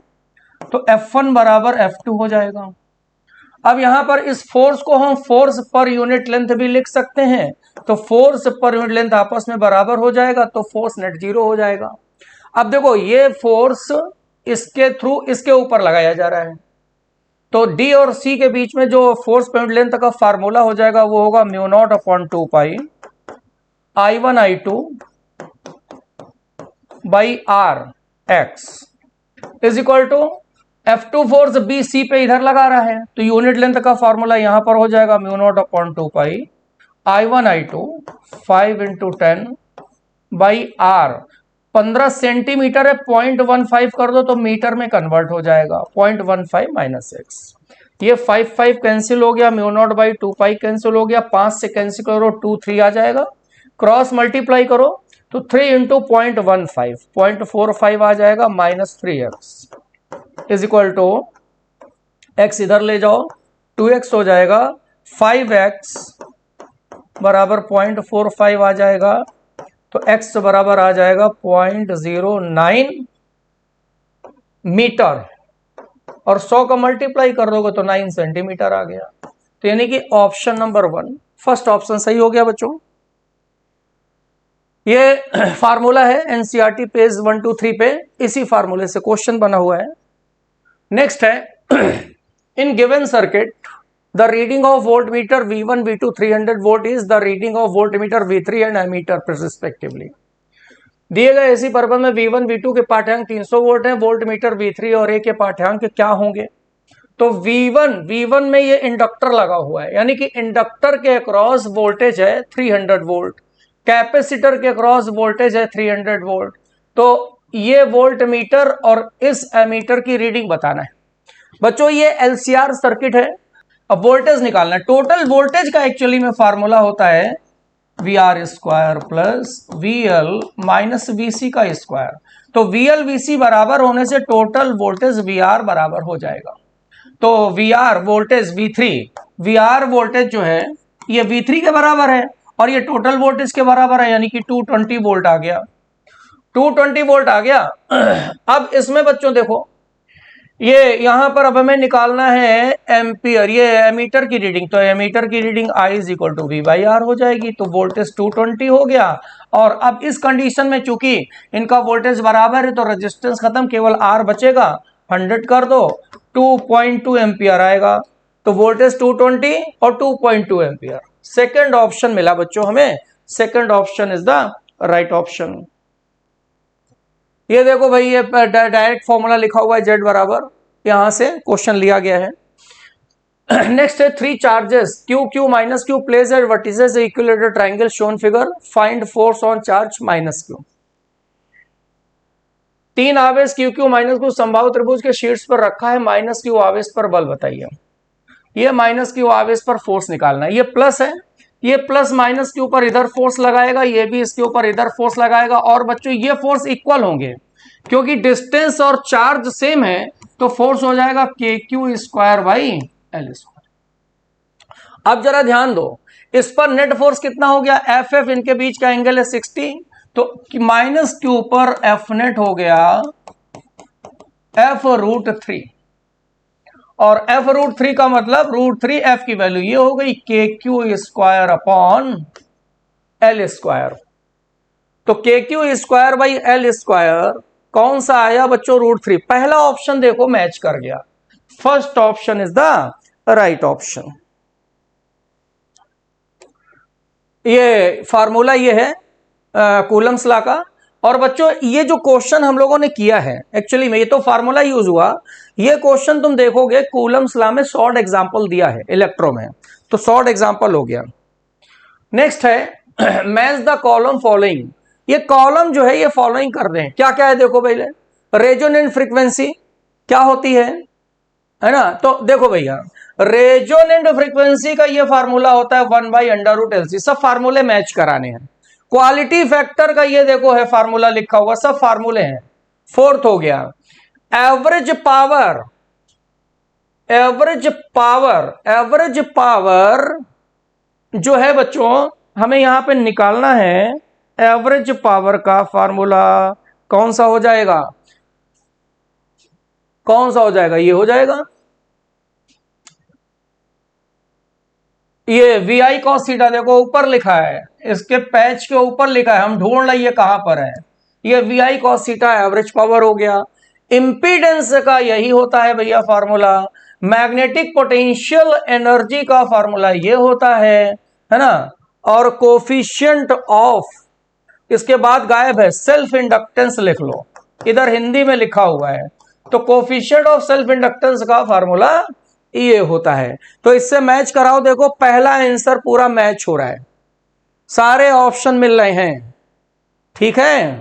तो F1 बराबर F2 हो जाएगा। अब यहां पर इस फोर्स को हम फोर्स पर यूनिट लेंथ भी लिख सकते हैं। तो फोर्स पर यूनिट लेंथ आपस में बराबर हो जाएगा, तो फोर्स नेट 0 हो जाएगा। अब देखो ये फोर्स इसके थ्रू इसके ऊपर लगाया जा रहा है, तो डी और सी के बीच में जो फोर्स पर यूनिट लेंथ का फार्मूला हो जाएगा वो होगा μ0/2 pi I1I2 by R X is equal to F2 force B C पे इधर लगा रहा है, तो यूनिट लेंथ का फॉर्मूला यहां पर हो जाएगा μ0/2 pi I1I2 5 × 10 by are. 15 centimetre है, 0.15 कर दो तो मीटर में कन्वर्ट हो जाएगा। 0.15 माइनस एक्स, ये 5 कैंसिल हो गया, μ0/2 पाई कैंसिल हो गया, 5 से कैंसिल करो 2 3 आ जाएगा, क्रॉस मल्टीप्लाई करो तो 3 × 0.15 0.45 आ जाएगा, -3x is equal to x इधर ले जाओ 2x हो जाएगा, 5x बराबर 0.45 आ जाएगा, तो x बराबर आ जाएगा 0.09 मीटर, और 100 का मल्टीप्लाई कर दोगे तो 9 सेंटीमीटर आ गया। तो यानी कि ऑप्शन नंबर 1 फर्स्ट ऑप्शन सही हो गया बच्चों। ये फार्मूला है एनसीईआरटी पेज 123 पे, इसी फार्मूले से क्वेश्चन बना हुआ है। नेक्स्ट है in given circuit the reading of voltmeter V1 V2 300 volt is the reading of voltmeter V3 and ammeter respectively. दिए गए इसी पर्पज में V1 V2 के पाठ्यांक 300 वोल्ट है, वोल्टमीटर V3 और A के पाठ्यांक क्या होंगे। तो V1 में ये इंडक्टर लगा हुआ है, यानी कि इंडक्टर के अक्रॉस वोल्टेज है 300 वोल्ट, कैपेसिटर के अक्रॉस वोल्टेज है 300 वोल्ट। तो ये वोल्ट मीटर और इस एमीटर की रीडिंग बताना है बच्चों। ये एलसीआर सर्किट है। अब वोल्टेज निकालना है। टोटल वोल्टेज का एक्चुअली में फार्मूला होता है VR² plus VL minus VC का स्क्वायर। तो VL VC बराबर होने से टोटल वोल्टेज VR बराबर हो जाएगा। तो VR वोल्टेज VR वोल्टेज जो है ये V3 के बराबर है और ये टोटल वोल्टेज के बराबर है, यानी कि 220 वोल्ट आ गया, 220 वोल्ट आ गया। अब इसमें बच्चों देखो ये यहां पर अब हमें निकालना है एम्पियर, ये एमीटर की रीडिंग। तो एमीटर की रीडिंग I = V/R हो जाएगी, तो वोल्टेज 220 हो गया। और अब इस कंडीशन में चूंकि इनका वोल्टेज बराबर है तो रेजिस्टेंस खत्म, केवल R बचेगा, 100 कर दो 2.2 एम्पियर आएगा। तो वोल्टेज 220 और 2.2 एम्पियर। सेकेंड ऑप्शन मिला बच्चों हमें, second option is the right option. ये देखो भाई ये डायरेक्ट फॉर्मूला लिखा हुआ है Z बराबर, यहां से क्वेश्चन लिया गया है। नेक्स्ट है 3 charges Q minus Q place at vertices equilateral triangle shown figure, find force on charge -Q। 3 आवेश Q माइनस Q संभावित त्रिभुज के शीर्ष पर रखा है, -Q आवेश पर बल बताइए। ये -Q आवेश पर फोर्स निकालना है। ये प्लस है, ये प्लस माइनस के ऊपर इधर फोर्स लगाएगा, ये भी इसके ऊपर इधर फोर्स लगाएगा। और बच्चों ये फोर्स इक्वल होंगे क्योंकि डिस्टेंस और चार्ज सेम है, तो फोर्स हो जाएगा KQ² L²। अब जरा ध्यान दो, इस पर नेट फोर्स कितना हो गया, FF, इनके बीच का एंगल है 60, तो -Q पर F नेट हो गया f√3, और f√3 का मतलब √3 f की वैल्यू ये हो गई KQ² अपॉन L²। तो KQ²/L² कौन सा आया बच्चों? √3। पहला ऑप्शन देखो मैच कर गया, first option is the right option. ये फार्मूला ये है कूलम्स लॉ का। और बच्चों ये जो क्वेश्चन हम लोगों ने किया है एक्चुअली में, ये तो फार्मूला यूज हुआ, ये क्वेश्चन तुम देखोगे कूलम्स लॉ में शॉर्ट एग्जांपल दिया है इलेक्ट्रो में, तो शॉर्ट एग्जांपल हो गया। नेक्स्ट है मैच द कॉलम फॉलोइंग। ये कॉलम जो है ये फॉलोइंग कर रहे हैं, क्या क्या है देखो पहले। रेजोनेंट फ्रीक्वेंसी क्या होती है ना? तो देखो भैया, रेजोनेंट फ्रीक्वेंसी का ये फार्मूला होता है 1/√LC। सब फार्मूले मैच कराने हैं। क्वालिटी फैक्टर का ये देखो है फार्मूला लिखा हुआ, सब फार्मूले हैं। फोर्थ हो गया एवरेज पावर। एवरेज पावर जो है बच्चों हमें यहां पे निकालना है। एवरेज पावर का फार्मूला कौन सा हो जाएगा? कौन सा हो जाएगा? ये हो जाएगा, ये VI cos थीटा देखो ऊपर लिखा है, इसके पैच के ऊपर लिखा है, हम ढूंढ रहे ये कहां पर है। ये VI cos theta average power हो गया। इंपीडेंस का यही होता है भैया फार्मूला। मैग्नेटिक पोटेंशियल एनर्जी का फार्मूला ये होता है ना? और कोफिशिएंट ऑफ, इसके बाद गायब है, सेल्फ इंडक्टेंस लिख लो, इधर हिंदी में लिखा हुआ है। तो कोफिशिएंट ऑफ सेल्फ इंडक्टेंस का फार्मूला ये होता है। तो इससे मैच कराओ, देखो पहला आंसर पूरा मैच हो रहा है, सारे ऑप्शन मिल रहे हैं, ठीक है,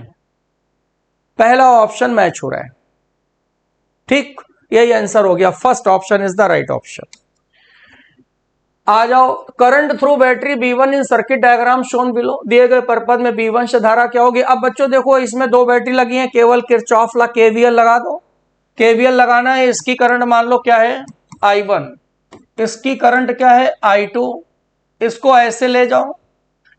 पहला ऑप्शन मैच हो रहा है, ठीक, यही आंसर हो गया, first option is the right option. आ जाओ, current through battery B1 in circuit diagram shown below. दिए गए परपथ में B1 से धारा क्या होगी? अब बच्चों देखो इसमें दो बैटरी लगी हैं, केवल किरचॉफ ला KVL लगा दो। KVL लगाना है, इसकी करंट मान लो क्या है? I1, इसकी करंट क्या है? I2। इसको ऐसे ले जाओ,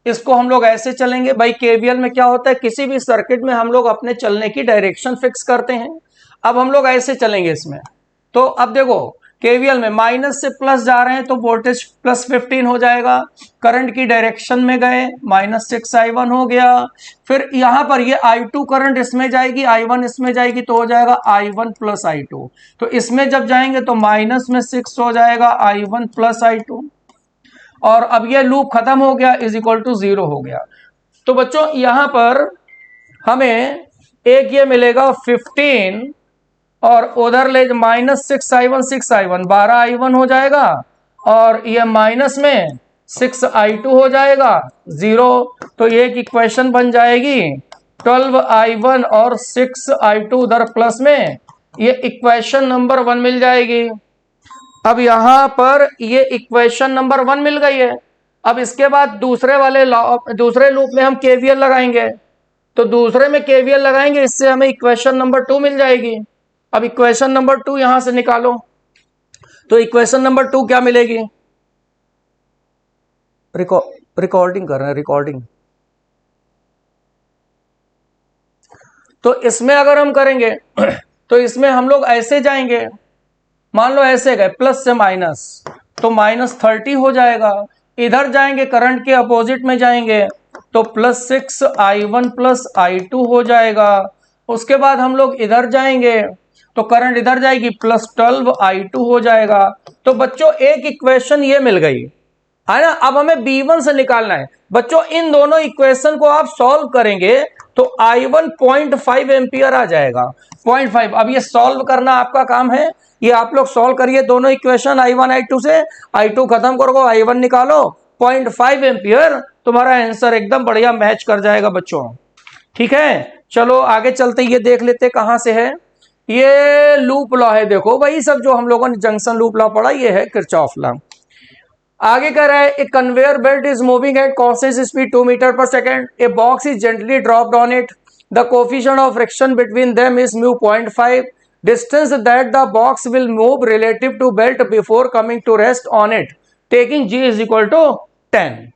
इसको हम लोग ऐसे चलेंगे। भाई KVL में क्या होता है, किसी भी सर्किट में हम लोग अपने चलने की डायरेक्शन फिक्स करते हैं। अब हम लोग ऐसे चलेंगे इसमें, तो अब देखो KVL में माइनस से प्लस जा रहे हैं तो वोल्टेज +15 हो जाएगा। करंट की डायरेक्शन में गए, -6I1 हो गया। फिर यहां पर ये I2 करंट इसमें जाएगी, I1 इसमें जाएगी, तो हो जाएगा I1 + I2। तो इसमें जब जाएंगे तो माइनस में 6 हो जाएगा, I1 + I2। और अब ये लूप खत्म हो गया, =0 हो गया। तो बच्चों यहां पर हमें एक ये मिलेगा 15, और उधर ले -6I1 12I1 हो जाएगा, और ये माइनस में 6I2 हो जाएगा 0। तो एक इक्वेशन बन जाएगी 12I1 और 6I2 उधर प्लस में, ये इक्वेशन नंबर 1 मिल जाएगी। अब यहां पर ये इक्वेशन नंबर 1 मिल गई है। अब इसके बाद दूसरे लूप में हम KVL लगाएंगे, तो दूसरे में KVL लगाएंगे, इससे हमें इक्वेशन नंबर 2 मिल जाएगी। अब इक्वेशन नंबर 2 यहां से निकालो, तो इक्वेशन नंबर 2 क्या मिलेगी? रिकॉर्डिंग कर रहे हैं, रिकॉर्डिंग। तो इसमें अगर हम करेंगे तो इसमें हम लोग ऐसे जाएंगे, मान लो ऐसे गए प्लस से माइनस, तो -30 हो जाएगा। इधर जाएंगे करंट के अपोजिट में जाएंगे तो +6I1 + I2 हो जाएगा। उसके बाद हम लोग इधर जाएंगे तो करंट इधर जाएगी, +12I2 हो जाएगा। तो बच्चों एक इक्वेशन ये मिल गई है ना। अब हमें B1 से निकालना है बच्चों। इन दोनों इक्वेशन को आप सॉल्व करेंगे तो I1 0.5 एम्पियर आ जाएगा, 0.5। अब ये सॉल्व करना आपका काम है, ये आप लोग सॉल्व करिए दोनों इक्वेशन I1 I2 से। I2 खत्म करो, I1 निकालो, 0.5 एम्पियर, तुम्हारा आंसर एकदम बढ़िया मैच कर जाएगा बच्चों, ठीक है। चलो आगे चलते, ये देख लेते कहां से है। ये लूप लॉ है, देखो भाई सब जो हम लोगों ने जंक्शन लूप लॉ पढ़ा, ये है किरचॉफ लॉ। आगे कह रहा है a conveyor belt is moving at constant speed 2 metre per second, a box is gently dropped on it, the coefficient of friction between them is μ 0.5, distance that the box will move relative to belt before coming to rest on it, taking G = 10।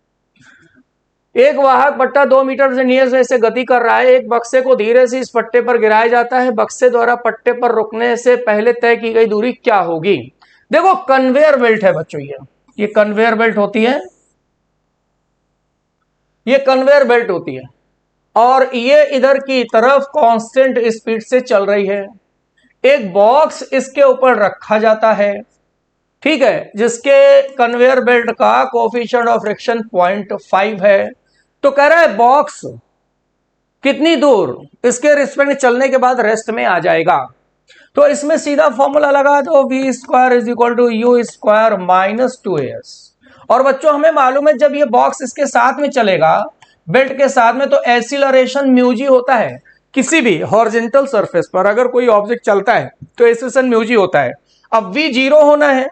एक वाहक पट्टा 2 metre से नीचे से गति कर रहा है। एक बक्से को धीरे से इस पट्टे पर गिराया जाता है। बक्से द्वारा पट्टे पर रुकने से पहले तय की गई दूरी क्या होगी? देखो कन्वेयर बेल्ट है बच्चों, ये कन्वेयर बेल्ट होती है, ये कन्वेयर बेल्ट होती है और ये इधर की तरफ कांस्टेंट स्पीड से चल रही है। एक बॉक्स इसके ऊपर रखा जाता है, ठीक है, जिसके कन्वेयर बेल्ट का कोफिशिएंट ऑफ फ्रिक्शन 0.5 है। तो कह रहा है बॉक्स कितनी दूर इसके रिस्पेक्ट चलने के बाद रेस्ट में आ जाएगा। तो इसमें सीधा फॉर्मूला लगा दो, v square is equal to U square minus 2as। और बच्चों हमें मालूम है जब ये बॉक्स इसके साथ में चलेगा, बेल्ट के साथ में, तो एक्सीलरेशन म्यू जी होता है। किसी भी हॉरिजॉन्टल सरफेस पर अगर कोई ऑब्जेक्ट चलता है तो एक्सीलरेशन म्यू जी होता है। अब v 0 होना है,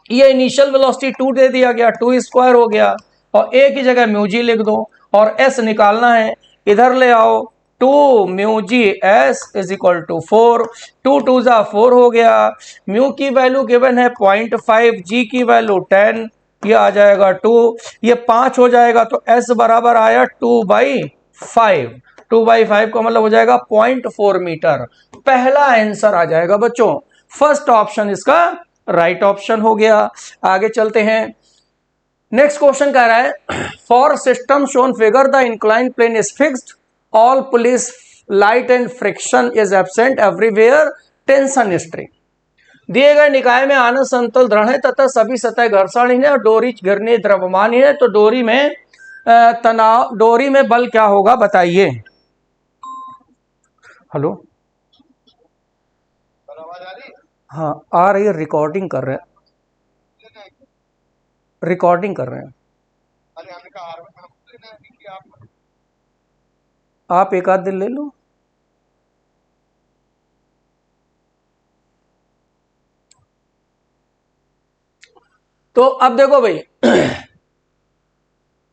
ये इनिशियल वेलोसिटी 2 दे दिया गया, 2 स्क्वायर हो गया और a की जगह म्यू जी लिख दो और s निकालना है, इधर ले आओ, 2 mu G S is equal to 4, 2 2 जा 4 हो गया। म्यू की वैल्यू गिवन है 0.5, जी की वैल्यू 10, ये आ जाएगा 2, ये 5 हो जाएगा तो s बराबर आया 2/5। 2/5 का मतलब हो जाएगा 0.4 मीटर। पहला आंसर आ जाएगा बच्चों, फर्स्ट ऑप्शन इसका राइट ऑप्शन हो गया। आगे चलते हैं, नेक्स्ट क्वेश्चन कह रहा है for system shown figure the incline plane is fixed, all pulleys light and friction is absent everywhere, tension string. दिए गए निकाय में आनत समतल दृढ़ है तथा सभी सतह घर्षणहीन है और डोरी घिरनी द्रव्यमानहीन है, तो डोरी में तनाव, डोरी में बल क्या होगा बताइए। हेलो, हाँ आ रही है, रिकॉर्डिंग कर रहे हैं, रिकॉर्डिंग कर रहे हैं। आप एक आध दिन ले लो। तो अब देखो भाई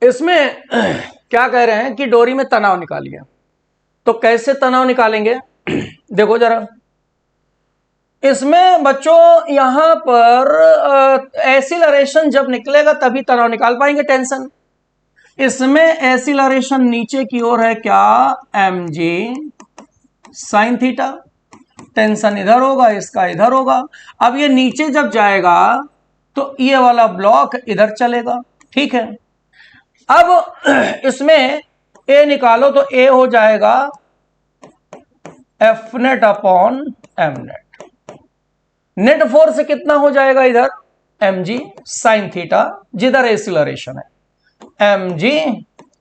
इसमें क्या कह रहे हैं कि डोरी में तनाव निकालिए। तो कैसे तनाव निकालेंगे देखो जरा, इसमें बच्चों यहां पर एक्सीलरेशन जब निकलेगा तभी तनाव निकाल पाएंगे, टेंशन। इसमें एक्सीलरेशन नीचे की ओर है क्या, mg साइन थीटा, टेंशन इधर होगा, इसका इधर होगा। अब ये नीचे जब जाएगा तो ये वाला ब्लॉक इधर चलेगा, ठीक है। अब इसमें a निकालो तो a हो जाएगा F net upon m net. Net force कितना हो जाएगा इधर, mg साइन थीटा, जिधर एक्सीलरेशन है mg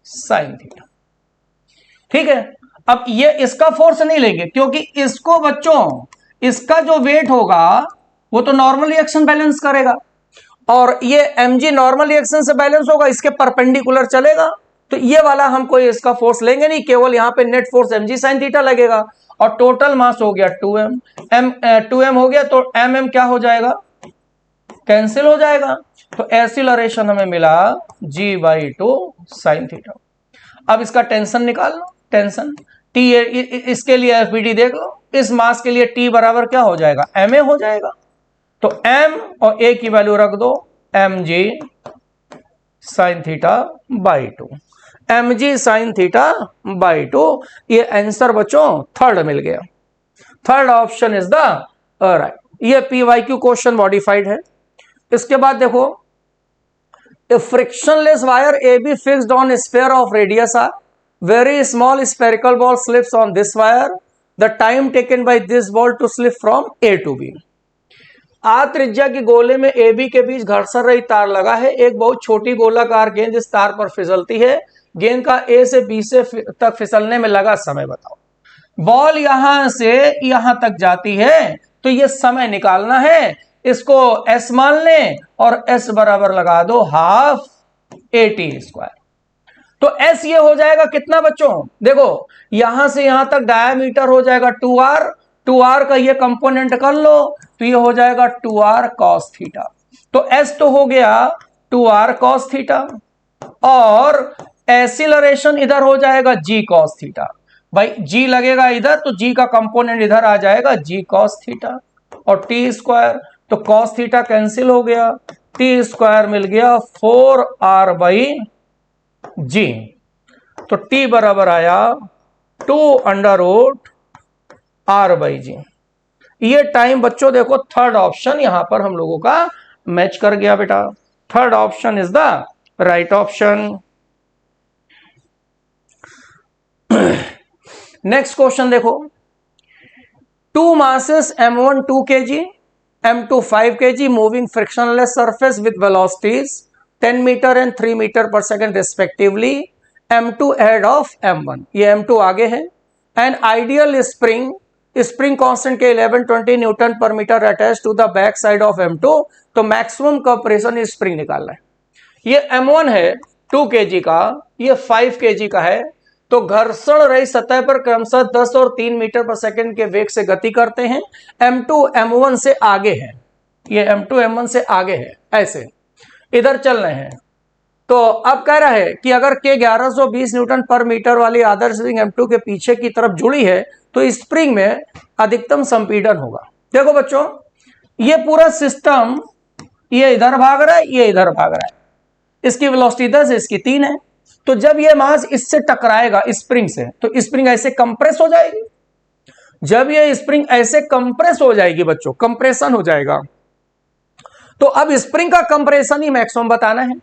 साइन थीटा, ठीक है। अब ये इसका फोर्स नहीं लेंगे क्योंकि इसको बच्चों, इसका जो वेट होगा वो तो नॉर्मल रिएक्शन बैलेंस करेगा और ये mg नॉर्मल रिएक्शन से बैलेंस होगा, इसके परपेंडिकुलर चलेगा। तो ये वाला हम कोई इसका फोर्स लेंगे नहीं, केवल यहां पे net force mg sine theta लगेगा और टोटल मास हो गया 2m हो गया, तो mm क्या हो जाएगा, कैंसिल हो जाएगा। तो एक्सीलरेशन हमें मिला g/2 साइन थीटा। अब इसका टेंशन निकाल लो, टेंशन T, इसके लिए FBD देख लो, इस मास के लिए T बराबर क्या हो जाएगा, ma हो जाएगा। तो m और a की वैल्यू रख दो, mg sine theta by 2, mg sine theta by 2। ये आंसर बच्चों थर्ड मिल गया, third option is the right. ये PYQ क्वेश्चन मॉडिफाइड है। इसके बाद देखो, a frictionless wire AB fixed on a sphere of radius r, very small spherical ball slips on this wire, the time taken by this ball to slip from A to B। आ त्रिज्या की गोले में AB के बीच घर्षण रहित तार लगा है, एक बहुत छोटी गोलाकार गेंद इस तार पर फिसलती है, गेंद का A से B से तक फिसलने में लगा समय बताओ। बॉल यहां से यहां तक जाती है तो ये समय निकालना है, इसको S मान लें और S बराबर लगा दो हाफ AT स्क्वायर। तो S ये हो जाएगा कितना बच्चों, देखो यहां से यहां तक डायमीटर हो जाएगा 2r, 2r का ये कंपोनेंट कर लो तो ये हो जाएगा 2r cos थीटा। तो S तो हो गया 2r cos थीटा और एक्सीलरेशन इधर हो जाएगा g cos थीटा। भाई g लगेगा इधर तो g का कंपोनेंट इधर आ जाएगा g cos थीटा और t स्क्वायर, तो cos थीटा कैंसिल हो गया, t स्क्वायर मिल गया 4r/, जी। तो T बराबर आया 2√R/g। ये टाइम बच्चों देखो थर्ड ऑप्शन यहां पर हम लोगों का मैच कर गया बेटा। Third option is the right option. Next question देखो, to masses m1 2 kg, m2 5 kg moving frictionless surface with velocities 10 meter and 3 meter per second respectively, m2 ahead of m1, ये m2 आगे है, and ideal spring constant के 1120 newton पर metre attach to the back side of m2, तो maximum compression इस spring निकालना है। ये m1 है 2 kg का, ये 5 kg का है, तो घर्षण रहित सतह पर क्रमशः 10 और 3 मीटर पर सेकंड के वेग से गति करते हैं। m2 m1 से आगे है, ये m2 m1 से आगे है, ऐसे इधर चल रहे हैं। तो अब कह रहा है कि अगर के 1120 न्यूटन पर मीटर वाली आदर्श स्प्रिंग m2 के पीछे की तरफ जुड़ी है तो इस स्प्रिंग में अधिकतम संपीड़न होगा। देखो बच्चों, ये पूरा सिस्टम ये इधर भाग रहा है, ये इधर भाग रहा है, इसकी वेलोसिटी 10 है, इसकी 3 है। तो जब ये मास इससे टकराएगा स्प्रिंग से, तो स्प्रिंग ऐसे कंप्रेस हो जाएगी। जब ये स्प्रिंग ऐसे कंप्रेस हो जाएगी बच्चों, कंप्रेशन हो जाएगा, तो अब स्प्रिंग का कंप्रेशन ही मैक्सिमम बताना है।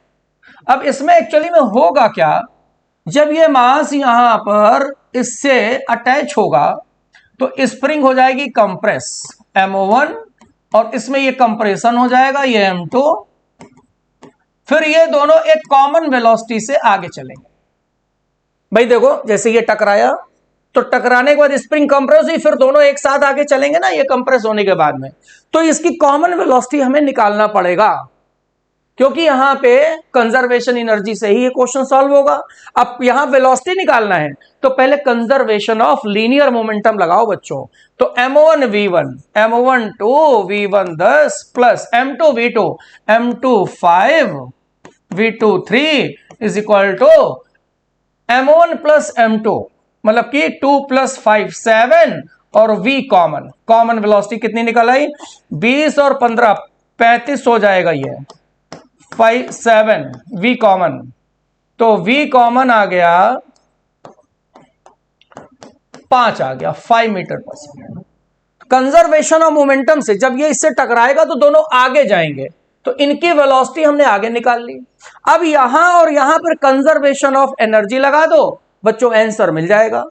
अब इसमें एक्चुअली में होगा क्या, जब ये मास यहां पर इससे अटैच होगा तो स्प्रिंग हो जाएगी कंप्रेस m1, और इसमें ये कंप्रेशन हो जाएगा ये m2, फिर ये दोनों एक कॉमन वेलोसिटी से आगे चलेंगे। भाई देखो, जैसे ये टकराया तो टकराने के बाद स्प्रिंग कंप्रेस हुई, फिर दोनों एक साथ आगे चलेंगे ना, ये कंप्रेस होने के बाद में, तो इसकी कॉमन वेलोसिटी हमें निकालना पड़ेगा, क्योंकि यहां पे कंजर्वेशन एनर्जी से ही ये क्वेश्चन सॉल्व होगा। अब यहां वेलोसिटी निकालना है तो पहले कंजर्वेशन ऑफ लीनियर मोमेंटम लगाओ बच्चों। तो m1 v1, m1 2 v1 10 plus m2 v2, m2 5 v2 3 is equal to m1 plus m2, मतलब कि 2 प्लस 5 7, और v कॉमन वेलोसिटी कितनी निकल आई, 20 और 15 35 हो जाएगा, ये 5 7 v कॉमन, तो v कॉमन आ गया 5 आ गया 5 metre per second. Conservation of momentum से जब ये इससे टकराएगा तो दोनों आगे जाएंगे, तो इनकी वेलोसिटी हमने आगे निकाल ली। अब यहां और यहां पर कंजर्वेशन ऑफ एनर्जी लगा दो बच्चों, आंसर मिल जाएगा।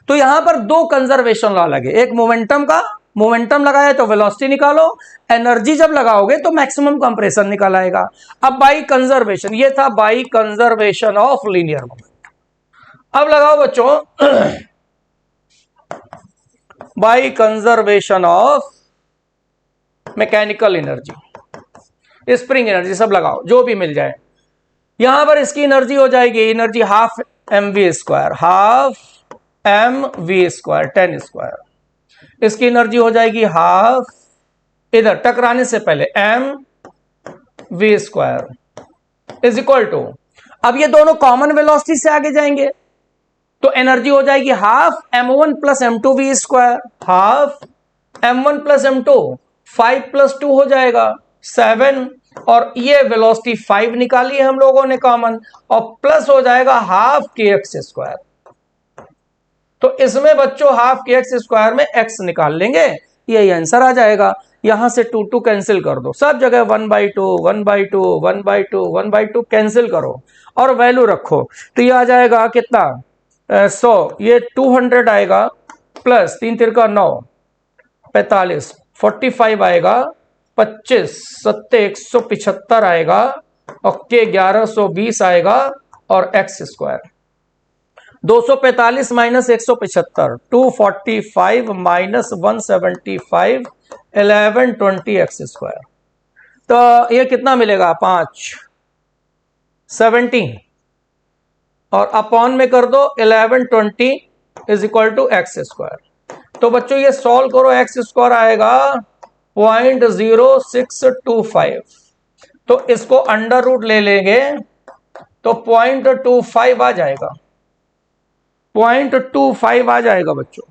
तो यहां पर दो कंजर्वेशन लॉ लगे, एक मोमेंटम का, मोमेंटम लगाया तो वेलोसिटी निकालो, एनर्जी जब लगाओगे तो मैक्सिमम कंप्रेशन निकाल आएगा। अब बाई कंजर्वेशन, ये था by conservation of linear momentum. अब लगाओ बच्चों by conservation of mechanical energy, spring energy, सब लगाओ जो भी मिल जाए। यहां पर इसकी एनर्जी हो जाएगी, energy half mv square, half mv square 10 square. इसकी एनर्जी हो जाएगी हाफ, इधर टकराने से पहले mv square is equal to, अब ये दोनों कॉमन वेलोसिटी से आगे जाएंगे तो एनर्जी हो जाएगी half m1 plus m2 v square, half m1 plus m2, 5 plus 2 हो जाएगा 7, और ये वेलोसिटी 5 निकाली है हम लोगों ने कॉमन, और प्लस हो जाएगा हाफ kx स्क्वायर। तो इसमें बच्चों हाफ kx स्क्वायर में x निकाल लेंगे, यही आंसर आ जाएगा। यहां से 2 2 कैंसिल कर दो, सब जगह 1/2 1/2 1/2 1/2 कैंसिल करो और वैल्यू रखो, तो ये आ जाएगा कितना 100, ये 200 आएगा, प्लस 3 तिरका 9 45 45 आएगा, 25 7 175 आएगा, और के 1120 आएगा, और x square 245 minus 175 245 minus 175 1120 x square. तो ये कितना मिलेगा 5 17, और अपॉन में कर दो 1120 is equal to X square. तो बच्चों ये सॉल्व करो, एक्स स्क्वायर आएगा 0.0625, तो इसको अंडर रूट ले लेंगे तो 0.25 आ जाएगा, 0.25 आ जाएगा बच्चों,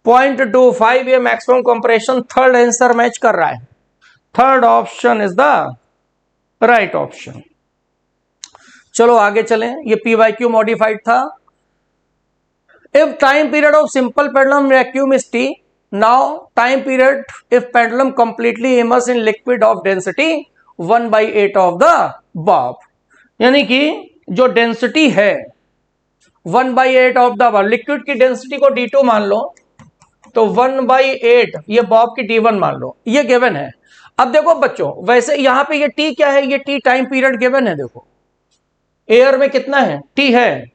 0.25। ये maximum compression third answer match कर रहा है, third option is the right option. चलो आगे चलें, ये PYQ मॉडिफाइड था। If time period of simple pendulum vacuum is T, now time period if pendulum completely immerse in liquid of density 1/8 of the Bob. यानी कि जो density है 1/8 of the Bob, liquid की डेंसिटी को D2 मान लो, तो 1/8 ये बॉब की D1 मान लो, ये गिवन है। अब देखो बच्चों, वैसे यहां पे ये T क्या है, ये T टाइम पीरियड गिवन है। देखो एयर में कितना है, T है,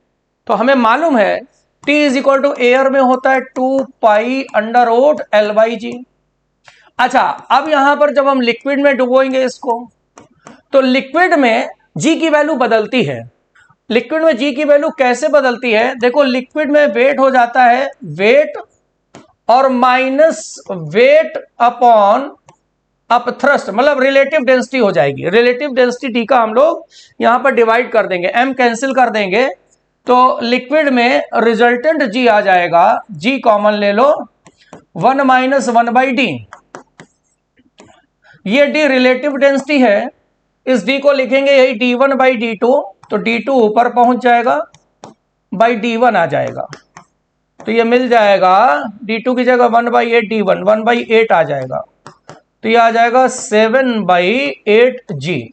तो हमें मालूम है T is equal to air में होता है 2π√L/G। अच्छा, अब यहां पर जब हम लिक्विड में डुबोएंगे इसको, तो लिक्विड में G की वैल्यू बदलती है। लिक्विड में G की वैल्यू कैसे बदलती है, देखो लिक्विड में वेट हो जाता है वेट और माइनस वेट अपॉन अपथ्रस्ट, मतलब रिलेटिव डेंसिटी हो जाएगी। रिलेटिव डेंसिटी T का हम लोग यहां पर डिवाइड कर देंगे, M कैंसिल कर देंगे, तो लिक्विड में रिजल्टेंट G आ जाएगा, G कॉमन ले लो, 1 - 1/D। ये D रिलेटिव डेंसिटी है, इस D को लिखेंगे यही D1/D2, तो D2 ऊपर पहुंच जाएगा, बाई D1 आ जाएगा, तो ये मिल जाएगा D2 की जगह 1/8 D1, 1/8 आ जाएगा, तो ये आ जाएगा 7/8G।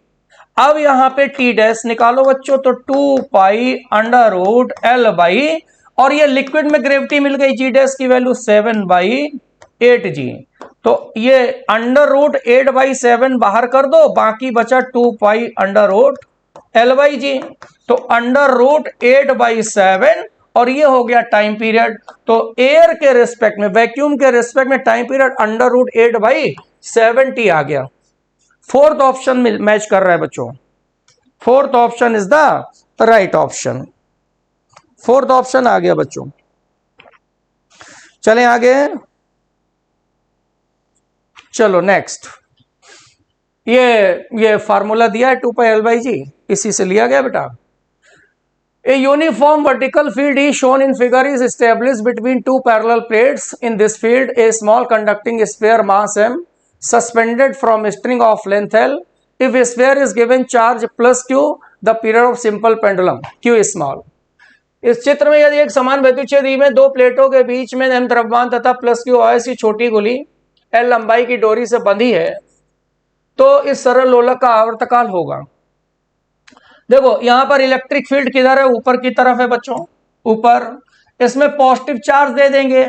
अब यहां पे T डैश निकालो बच्चों, तो 2π√L/, और ये लिक्विड में ग्रेविटी मिल गई G डैश की वैल्यू 7/8G, तो ये √8/7 बाहर कर दो, बाकी बचा 2π√L/G, तो √8/7, और ये हो गया टाइम पीरियड। तो एयर के रिस्पेक्ट में, वैक्यूम के रिस्पेक्ट में टाइम पीरियड √8/7T आ गया। फोर्थ ऑप्शन में मैच कर रहा है बच्चों, fourth option is the right option. Fourth option आ गया बच्चों। चलें आगे, चलो नेक्स्ट, ये फार्मूला दिया है 2πL/G, इसी से लिया गया बेटा। A uniform vertical field is shown in figure is established between two parallel plates. In this field, a small conducting sphere mass m suspended from a string of length L. If a sphere is given charge plus Q, the period of simple pendulum Q is small. इस चित्र में यदि एक समान वैद्युच्छेदी में दो प्लेटों के बीच में m द्रव्यमान तथा प्लस Q ऐसी छोटी गोली L लंबाई की डोरी से बंधी है, तो इस सरल लोलक का आवर्तकाल होगा। देखो यहां पर इलेक्ट्रिक फील्ड किधर है, ऊपर की तरफ है बच्चों, ऊपर। इसमें पॉजिटिव चार्ज दे देंगे,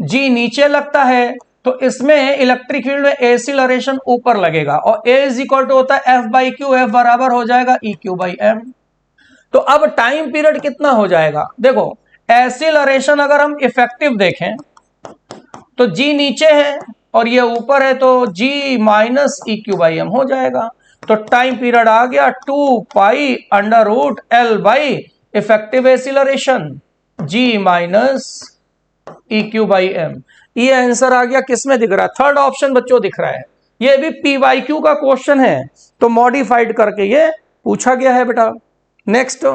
G नीचे लगता है, तो इसमें इलेक्ट्रिक फील्ड में एक्सीलरेशन ऊपर लगेगा, और A इज इक्वल टू होता है F/Q, F बराबर हो जाएगा EQ/m। तो अब टाइम पीरियड कितना हो जाएगा, देखो एक्सीलरेशन अगर हम इफेक्टिव देखें तो G नीचे है और ये ऊपर है, तो G - EQ/m हो जाएगा। तो टाइम पीरियड आ गया 2π√L/ effective acceleration G - EQ/m। ये आंसर आ गया, किसमें दिख रहा है, थर्ड ऑप्शन बच्चों दिख रहा है। ये भी PYQ का क्वेश्चन है, तो मॉडिफाइड करके ये पूछा गया है बेटा। Next,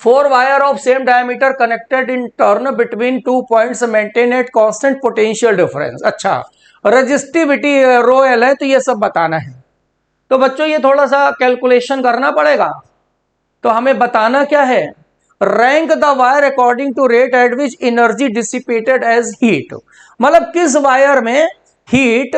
4 wire of same diameter connected in turn between 2 points maintain at constant potential difference. अच्छा, रेजिस्टिविटी ρL है, तो ये सब बताना है। तो बच्चों ये थोड़ा सा कैलकुलेशन करना पड़ेगा। तो हमें बताना क्या है, rank the wire according to rate at which energy dissipated as heat, मतलब किस वायर में हीट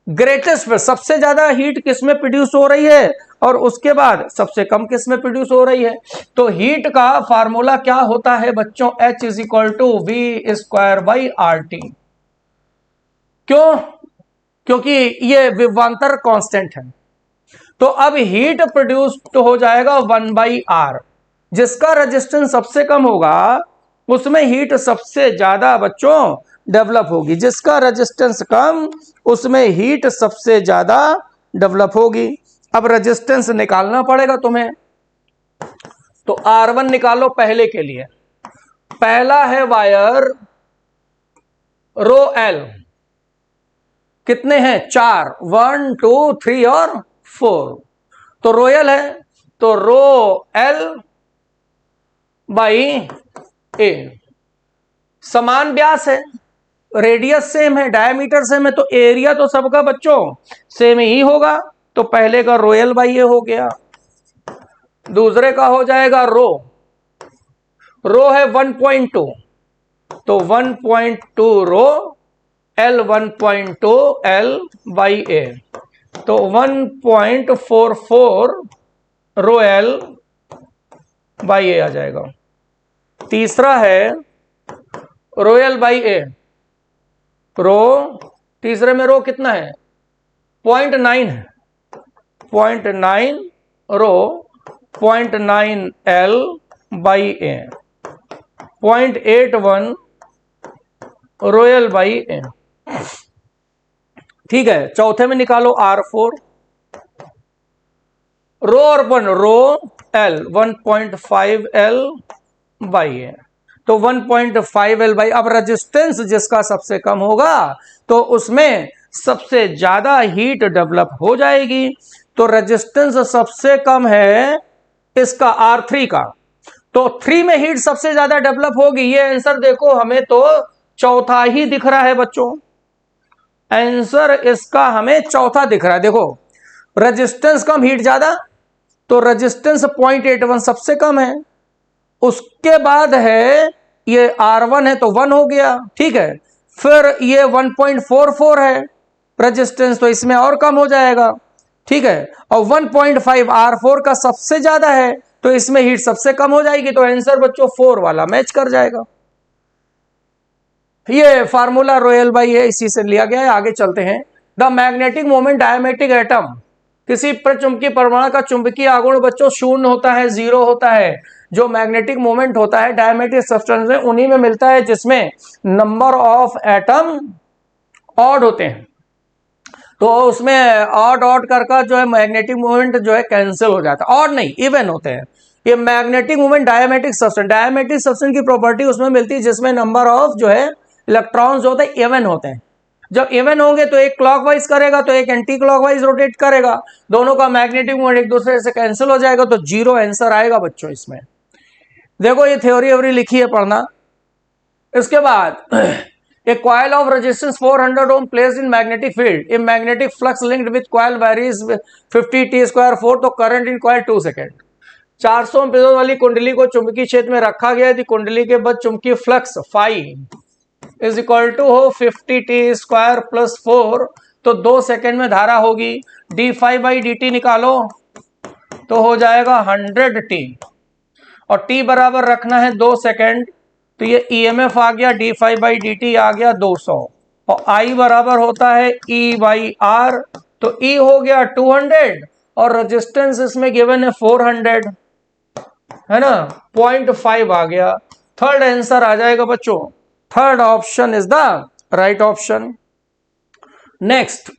ग्रेटेस्ट पे, सबसे ज्यादा हीट किस में प्रोड्यूस हो रही है, और उसके बाद सबसे कम किस में प्रोड्यूस हो रही है। तो हीट का फार्मूला क्या होता है बच्चों, H = V²/RT। क्यों, क्योंकि ये विभवांतर कांस्टेंट है। तो अब हीट प्रोड्यूस तो हो जाएगा 1/R, जिसका रेजिस्टेंस सबसे कम होगा उसमें हीट सबसे ज्यादा बच्चों डेवलप होगी, जिसका रेजिस्टेंस कम उसमें हीट सबसे ज्यादा डेवलप होगी। अब रेजिस्टेंस निकालना पड़ेगा तुम्हें, तो R1 निकालो पहले के लिए। पहला है वायर ρL, कितने हैं, 4, 1 2 3 और 4, तो ρL है, तो ρL/A। समान व्यास है, रेडियस सेम है, डायमीटर सेम है, तो एरिया तो सबका बच्चों सेम ही होगा, तो पहले का ρL/A हो गया। दूसरे का हो जाएगा रो, रो है 1.2, तो 1.2 रो L 1.2 L बाई ए, तो 1.44 रो L बाई ए आ जाएगा। तीसरा है रो L बाई ए, रो तीसरे में रो कितना है 0.9 है, 0.9 rho 0.9 L by A, 0.81 rho L by A. ठीक है, चौथे में निकालो R4, रो और one, rho L 1.5 L by A, तो 1.5 L बाई, अब रेजिस्टेंस जिसका सबसे कम होगा तो उसमें सबसे ज्यादा हीट डेवलप हो जाएगी। तो रेजिस्टेंस सबसे कम है इसका R3 का, तो 3 में हीट सबसे ज्यादा डेवलप होगी। ये आंसर देखो, हमें तो चौथा ही दिख रहा है बच्चों, आंसर इसका हमें चौथा दिख रहा है। देखो रेजिस्टेंस कम हीट ज्यादा, तो रेजिस्टेंस 0.81 सबसे कम है, उसके बाद है ये R1 है तो 1 हो गया, ठीक है, फिर ये 1.44 है रेजिस्टेंस, तो इसमें और कम हो जाएगा, ठीक है, और 1.5 R4 का सबसे ज्यादा है तो इसमें हीट सबसे कम हो जाएगी, तो आंसर बच्चों 4 वाला मैच कर जाएगा। ये फार्मूला रोयल बाई है, इसी से लिया गया है। आगे चलते हैं। द मैग्नेटिक मोमेंट डायमेटिक एटम, किसी प्रचुंबकीय परमाणु का चुंबकीय आघूर्ण बच्चों शून्य होता है, 0 होता है। जो मैग्नेटिक मोमेंट होता है डायमेटिक सब्सटेंस में उन्हीं में मिलता है जिसमें नंबर ऑफ एटम ऑड होते हैं, तो उसमें ऑड ऑड कर जो है मैग्नेटिक मोमेंट जो है कैंसिल हो जाता है, ऑड नहीं इवन होते हैं। ये मैग्नेटिक मोमेंट डायमेटिक सब्सटेंस की प्रॉपर्टी उसमें मिलती है जिसमें नंबर ऑफ जो है इलेक्ट्रॉन्स जो होते हैं इवन होते हैं। जब इवन होंगे तो एक क्लॉकवाइज करेगा तो एक एंटी क्लॉकवाइज रोटेट करेगा, दोनों का मैग्नेटिक मोमेंट एक दूसरे से कैंसिल हो जाएगा, तो 0 आंसर आएगा बच्चों इसमें। देखो ये थ्योरी लिखी है, पढ़ना। इसके बाद a coil of resistance 400 ohm placed in magnetic field, a magnetic flux linked with coil varies 50 t square 4, तो करंट इन कॉइल 2 सेकेंड। 400 ओम प्रतिरोध वाली कुंडली को चुंबकीय क्षेत्र में रखा गया है, कुंडली के बाद चुंबकीय flux phi is equal to हो 50 टी स्क्वायर प्लस 4, तो 2 सेकेंड में धारा होगी। D phi by D T निकालो तो हो जाएगा 100 टी, और टी बराबर रखना है 2 सेकेंड, तो ये ईएमएफ आ गया d phi by D t आ गया 200, और आई बराबर होता है ई बाई आर, तो ई हो गया 200 और रेजिस्टेंस इसमें गिवन है 400, है ना, 0.5 आ गया। थर्ड आंसर आ जाएगा बच्चों, third option is the right option. Next,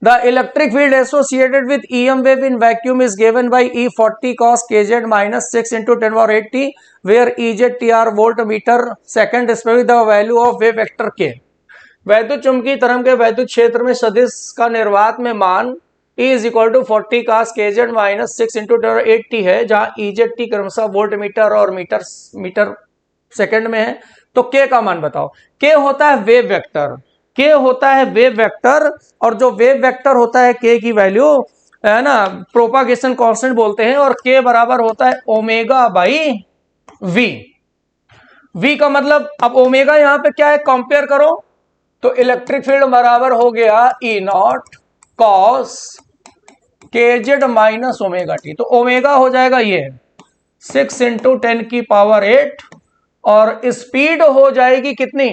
the electric field associated with EM wave in vacuum is given by E40 cos kz minus 6 into 10 power 8 t, where EZTR voltmeter second respectively the value of wave vector k। वैद्युत चुंबकीय तरंग के वैद्युत क्षेत्र में सदिश का निर्वात में मान E is equal to 40 cos kz minus 6 into 10 power 8 t है, जहां EZT क्रमशः वोल्टमीटर और मीटर सेकंड में है। तो k का मान बताओ। k होता है वेव वेक्टर, k होता है वेव वेक्टर, और जो वेव वेक्टर होता है k की वैल्यू है ना प्रोपागेशन कांस्टेंट बोलते हैं, और k बराबर होता है ओमेगा बाई v। v का मतलब, अब ओमेगा यहां पे क्या है कंपेयर करो, तो इलेक्ट्रिक फील्ड बराबर हो गया E not cos kz minus omega T, तो ओमेगा हो जाएगा ये 6 इंटू 10 की पावर 8, और स्पीड हो जाएगी कितनी,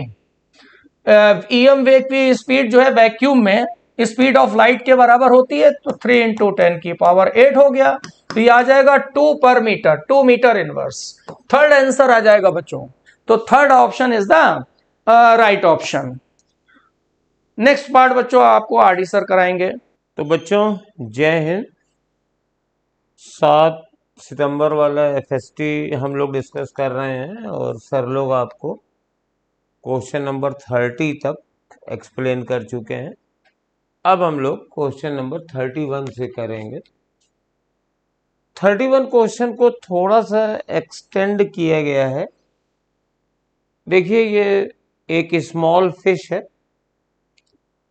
ईएम वेग की स्पीड जो है वैक्यूम में स्पीड ऑफ लाइट के बराबर होती है, तो 3 इंटू 10 की पावर 8 हो गया, तो ये आ जाएगा 2 पर metre, 2 metre inverse. Third answer आ जाएगा बच्चों, तो third option is the right option. Next part बच्चों आपको आरडी सर कराएंगे। तो बच्चों जय हिंद। 7 सितंबर वाला एफएसटी हम लोग डिस्कस कर रहे हैं, और सर लोग आपको क्वेश्चन नंबर 30 तक एक्सप्लेन कर चुके हैं। अब हम लोग क्वेश्चन नंबर 31 से करेंगे। 31 क्वेश्चन को थोड़ा सा एक्सटेंड किया गया है। देखिए ये एक स्मॉल फिश है,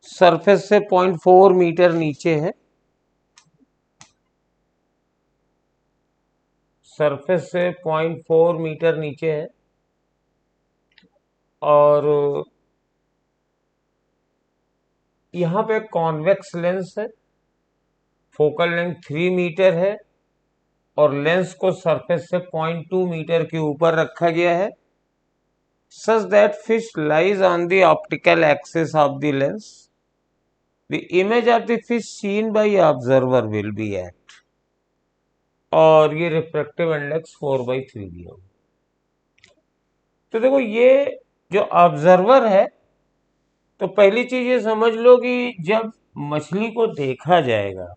सरफेस से 0.4 मीटर नीचे है, सरफेस से 0.4 मीटर नीचे है और यहाँ पे कॉन्वेक्स लेंस है, फोकल लेंथ 3 मीटर है और लेंस को सरफेस से 0.2 मीटर के ऊपर रखा गया है, such that fish lies on the optical axis of the lens. The image of the fish seen by observer will be at, और ये रिफ्रैक्टिव इंडेक्स 4/3 दिया हुआ। तो देखो ये जो ऑब्जर्वर है, तो पहली चीज ये समझ लो कि जब मछली को देखा जाएगा,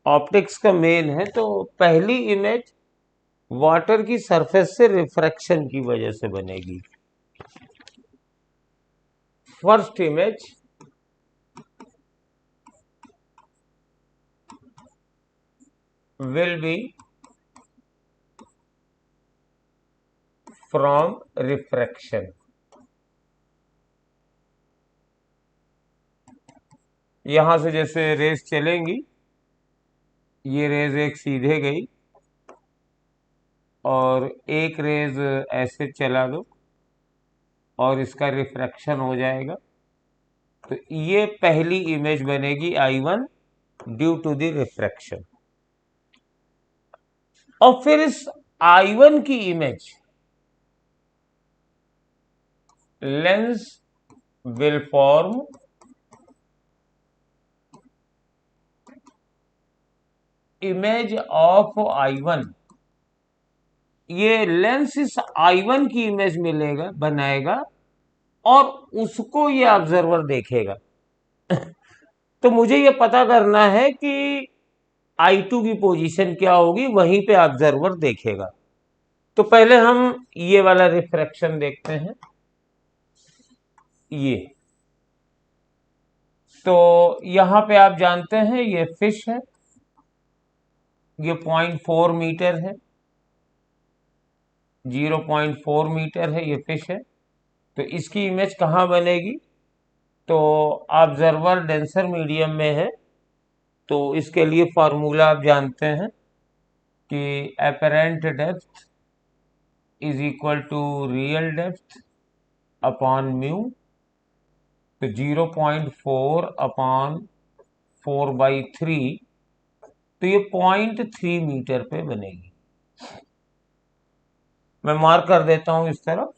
ऑप्टिक्स का मेन है, तो पहली इमेज वाटर की सरफेस से रिफ्रैक्शन की वजह से बनेगी। First image will be from refraction। यहां से जैसे रेज चलेंगी, ये रेज एक सीधे गई और एक रेज ऐसे चला दो और इसका रिफ्रैक्शन हो जाएगा, तो ये पहली इमेज बनेगी I1 due to the refraction. और फिर इस I1 की image lens will form image of I1। ये लेंस इस I1 की इमेज मिलेगा, बनाएगा और उसको ये ऑब्जर्वर देखेगा। तो मुझे ये पता करना है कि I2 की पोजीशन क्या होगी, वहीं पे ऑब्जर्वर देखेगा। तो पहले हम ये वाला रिफ्रैक्शन देखते हैं। ये तो यहां पे आप जानते हैं ये फिश है, ये 0.4 मीटर है, 0.4 मीटर है, ये फिश है। तो इसकी इमेज कहाँ बनेगी, तो ऑब्जर्वर डेंसर मीडियम में है, तो इसके लिए फॉर्मूला आप जानते हैं कि apparent depth is equal to real depth upon mu. तो 0.4 अपॉन 4/3, तो ये 0.3 मीटर पे बनेगी। मैं मार्क कर देता हूं इस तरफ।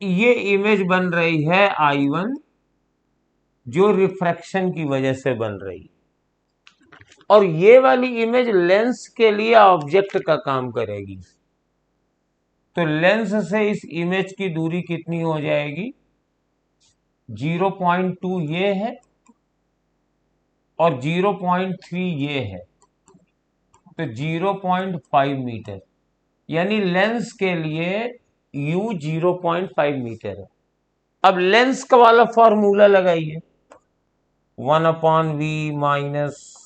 ये इमेज बन रही है I1 जो रिफ्रैक्शन की वजह से बन रही, और ये वाली इमेज लेंस के लिए ऑब्जेक्ट का काम करेगी। तो लेंस से इस इमेज की दूरी कितनी हो जाएगी, 0.2 ये है और 0.3 ये है, तो 0.5 मीटर, यानी लेंस के लिए U 0.5 मीटर है। अब लेंस का वाला फॉर्मूला लगाइए, 1/V माइनस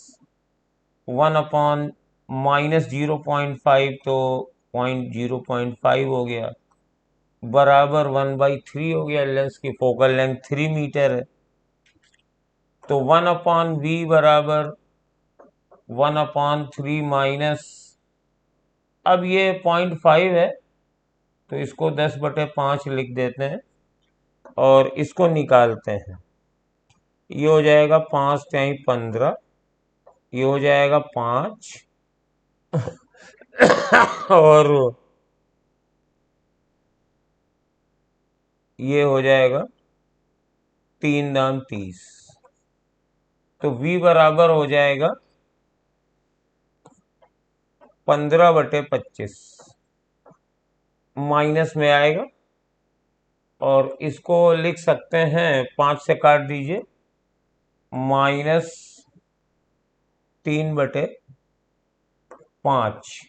1/- 0.5, तो 0.5 हो गया, बराबर 1/3 हो गया। लेंस की फोकल लेंथ 3 मीटर है, तो 1/V बराबर 1/3 माइनस, अब ये 0.5 है तो इसको 10/5 लिख देते हैं और इसको निकालते हैं। ये हो जाएगा 5×15, ये हो जाएगा 5 और ये हो जाएगा 3×30, तो V बराबर हो जाएगा 15/25, माइनस में आएगा और इसको लिख सकते हैं, 5 से काट दीजिए, -3/5,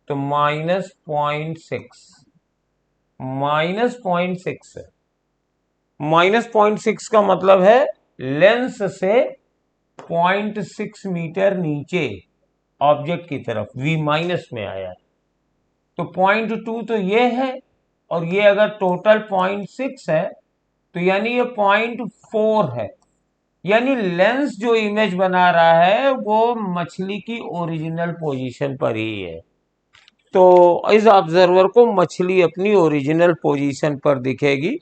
तो -0.6, -0.6 है। -0.6 का मतलब है लेंस से 0.6 मीटर नीचे ऑब्जेक्ट की तरफ V माइनस में आया है। तो 0.2 तो ये है, और ये अगर टोटल 0.6 है तो यानी ये 0.4 है। यानी लेंस जो इमेज बना रहा है वो मछली की ओरिजिनल पोजीशन पर ही है। तो इस ऑब्जर्वर को मछली अपनी ओरिजिनल पोजीशन पर दिखेगी।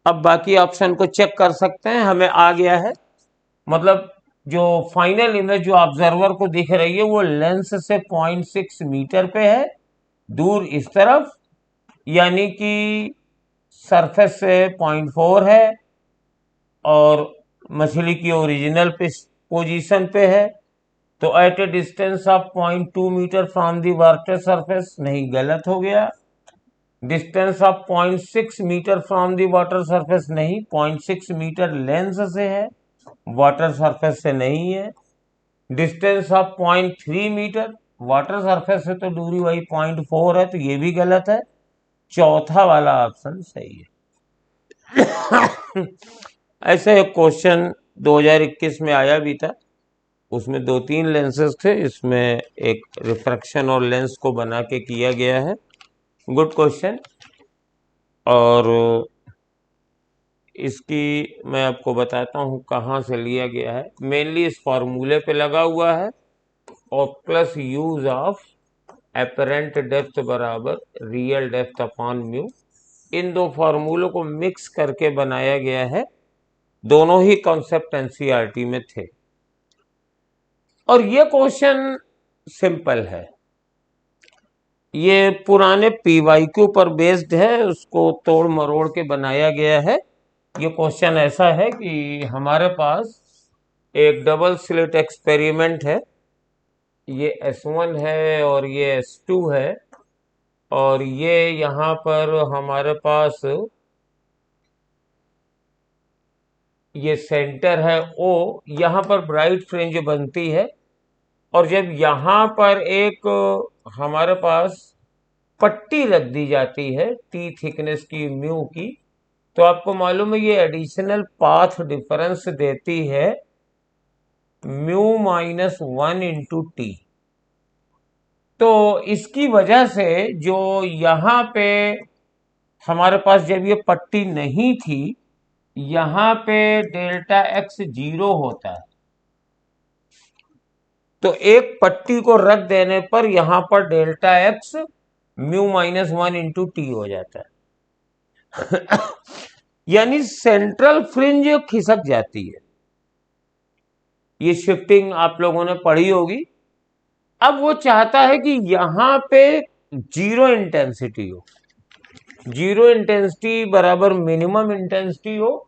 अब बाकी ऑप्शन को चेक कर सकते हैं, हमें आ गया है। मतलब जो फाइनल इमेज जो ऑब्जर्वर को दिख रही है वो लेंस से 0.6 मीटर पे है, दूर इस तरफ, यानी कि सरफेस से 0.4 है और मछली की ओरिजिनल पोजीशन पे है। तो at a distance of 0.2 metre from the water surface, नहीं गलत हो गया। Distance of 0.6 metre from the water surface, नहीं, 0.6 मीटर लेंस से है, वाटर सरफेस से नहीं है। Distance of 0.3 metre, water surface से तो दूरी वही 0.4 है, तो ये भी गलत है। चौथा वाला ऑप्शन सही है। ऐसे एक क्वेश्चन 2021 में आया भी था, उसमें 2-3 लेंसेज थे, इसमें एक रिफ्रैक्शन और लेंस को बना के किया गया है। Good question. और इसकी मैं आपको बताता हूँ कहाँ से लिया गया है। मेनली इस फॉर्मूले पे लगा हुआ है, और plus use of apparent depth बराबर रियल डेप्थ अपॉन म्यू, इन दो फॉर्मूलों को मिक्स करके बनाया गया है। दोनों ही कॉन्सेप्ट एनसीईआरटी में थे। और ये क्वेश्चन सिंपल है, ये पुराने पीवाईक्यू पर बेस्ड है, उसको तोड़ मरोड़ के बनाया गया है। ये क्वेश्चन ऐसा है कि हमारे पास एक डबल स्लिट एक्सपेरिमेंट है, ये S1 है और ये S2 है, और ये यहाँ पर हमारे पास ये सेंटर है O, यहाँ पर ब्राइट फ्रिंज बनती है। और जब यहाँ पर एक हमारे पास पट्टी रख दी जाती है T थिकनेस की म्यू की, तो आपको मालूम है ये एडिशनल पाथ डिफरेंस देती है μ-1 इंटू टी। तो इसकी वजह से जो यहाँ पे हमारे पास जब ये पट्टी नहीं थी, यहाँ पे डेल्टा x 0 होता है, तो एक पट्टी को रख देने पर यहां पर डेल्टा x μ-1 इंटू टी हो जाता है। यानी सेंट्रल फ्रिंज खिसक जाती है। ये शिफ्टिंग आप लोगों ने पढ़ी होगी। अब वो चाहता है कि यहां पे जीरो इंटेंसिटी हो, जीरो इंटेंसिटी बराबर मिनिमम इंटेंसिटी हो,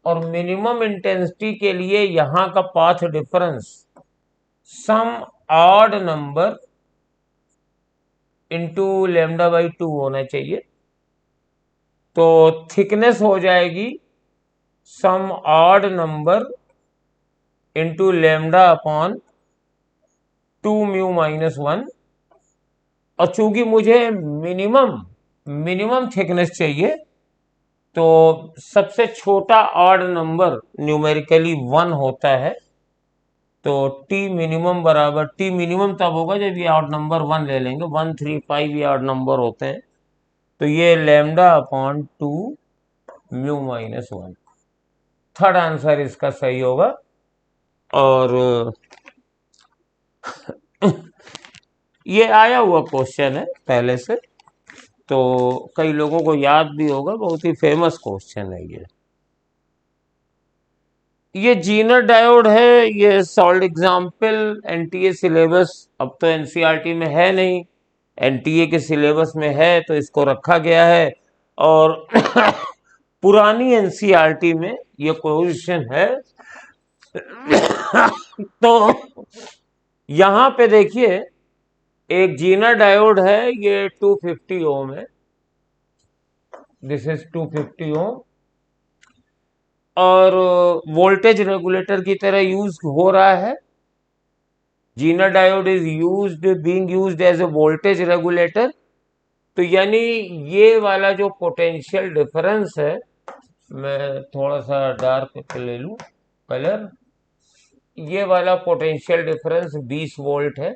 और मिनिमम इंटेंसिटी के लिए यहां का path difference some odd number into lambda by 2 होना चाहिए। तो थिकनेस हो जाएगी some odd number into lambda upon 2 μ-1। और चूंकि मुझे मिनिमम थिकनेस चाहिए, तो सबसे छोटा ऑड नंबर न्यूमेरिकली 1 होता है। तो टी मिनिमम बराबर, टी मिनिमम तब होगा जब ये ऑड नंबर 1 ले लेंगे, 1, 3, 5 ये ऑड नंबर होते हैं। तो ये लेमडा अपॉन 2 μ-1, थर्ड आंसर इसका सही होगा। और ये आया हुआ क्वेश्चन है पहले से, तो कई लोगों को याद भी होगा, बहुत ही फेमस क्वेश्चन है ये जीनर डायोड है। ये सॉल्ड एग्जाम्पल एनटीए सिलेबस, अब तो एनसीईआरटी में है नहीं, एनटीए के सिलेबस में है तो इसको रखा गया है। और पुरानी एनसीईआरटी में ये क्वेश्चन है। तो यहां पे देखिए, एक जीनर डायोड है, ये 250 ओम है, दिस इज 250 ओम, और वोल्टेज रेगुलेटर की तरह यूज हो रहा है। Zener diode is being used as a voltage regulator. तो यानी ये वाला जो पोटेंशियल डिफरेंस है, मैं थोड़ा सा डार्क ले लूं कलर, ये वाला पोटेंशियल डिफरेंस 20 वोल्ट है,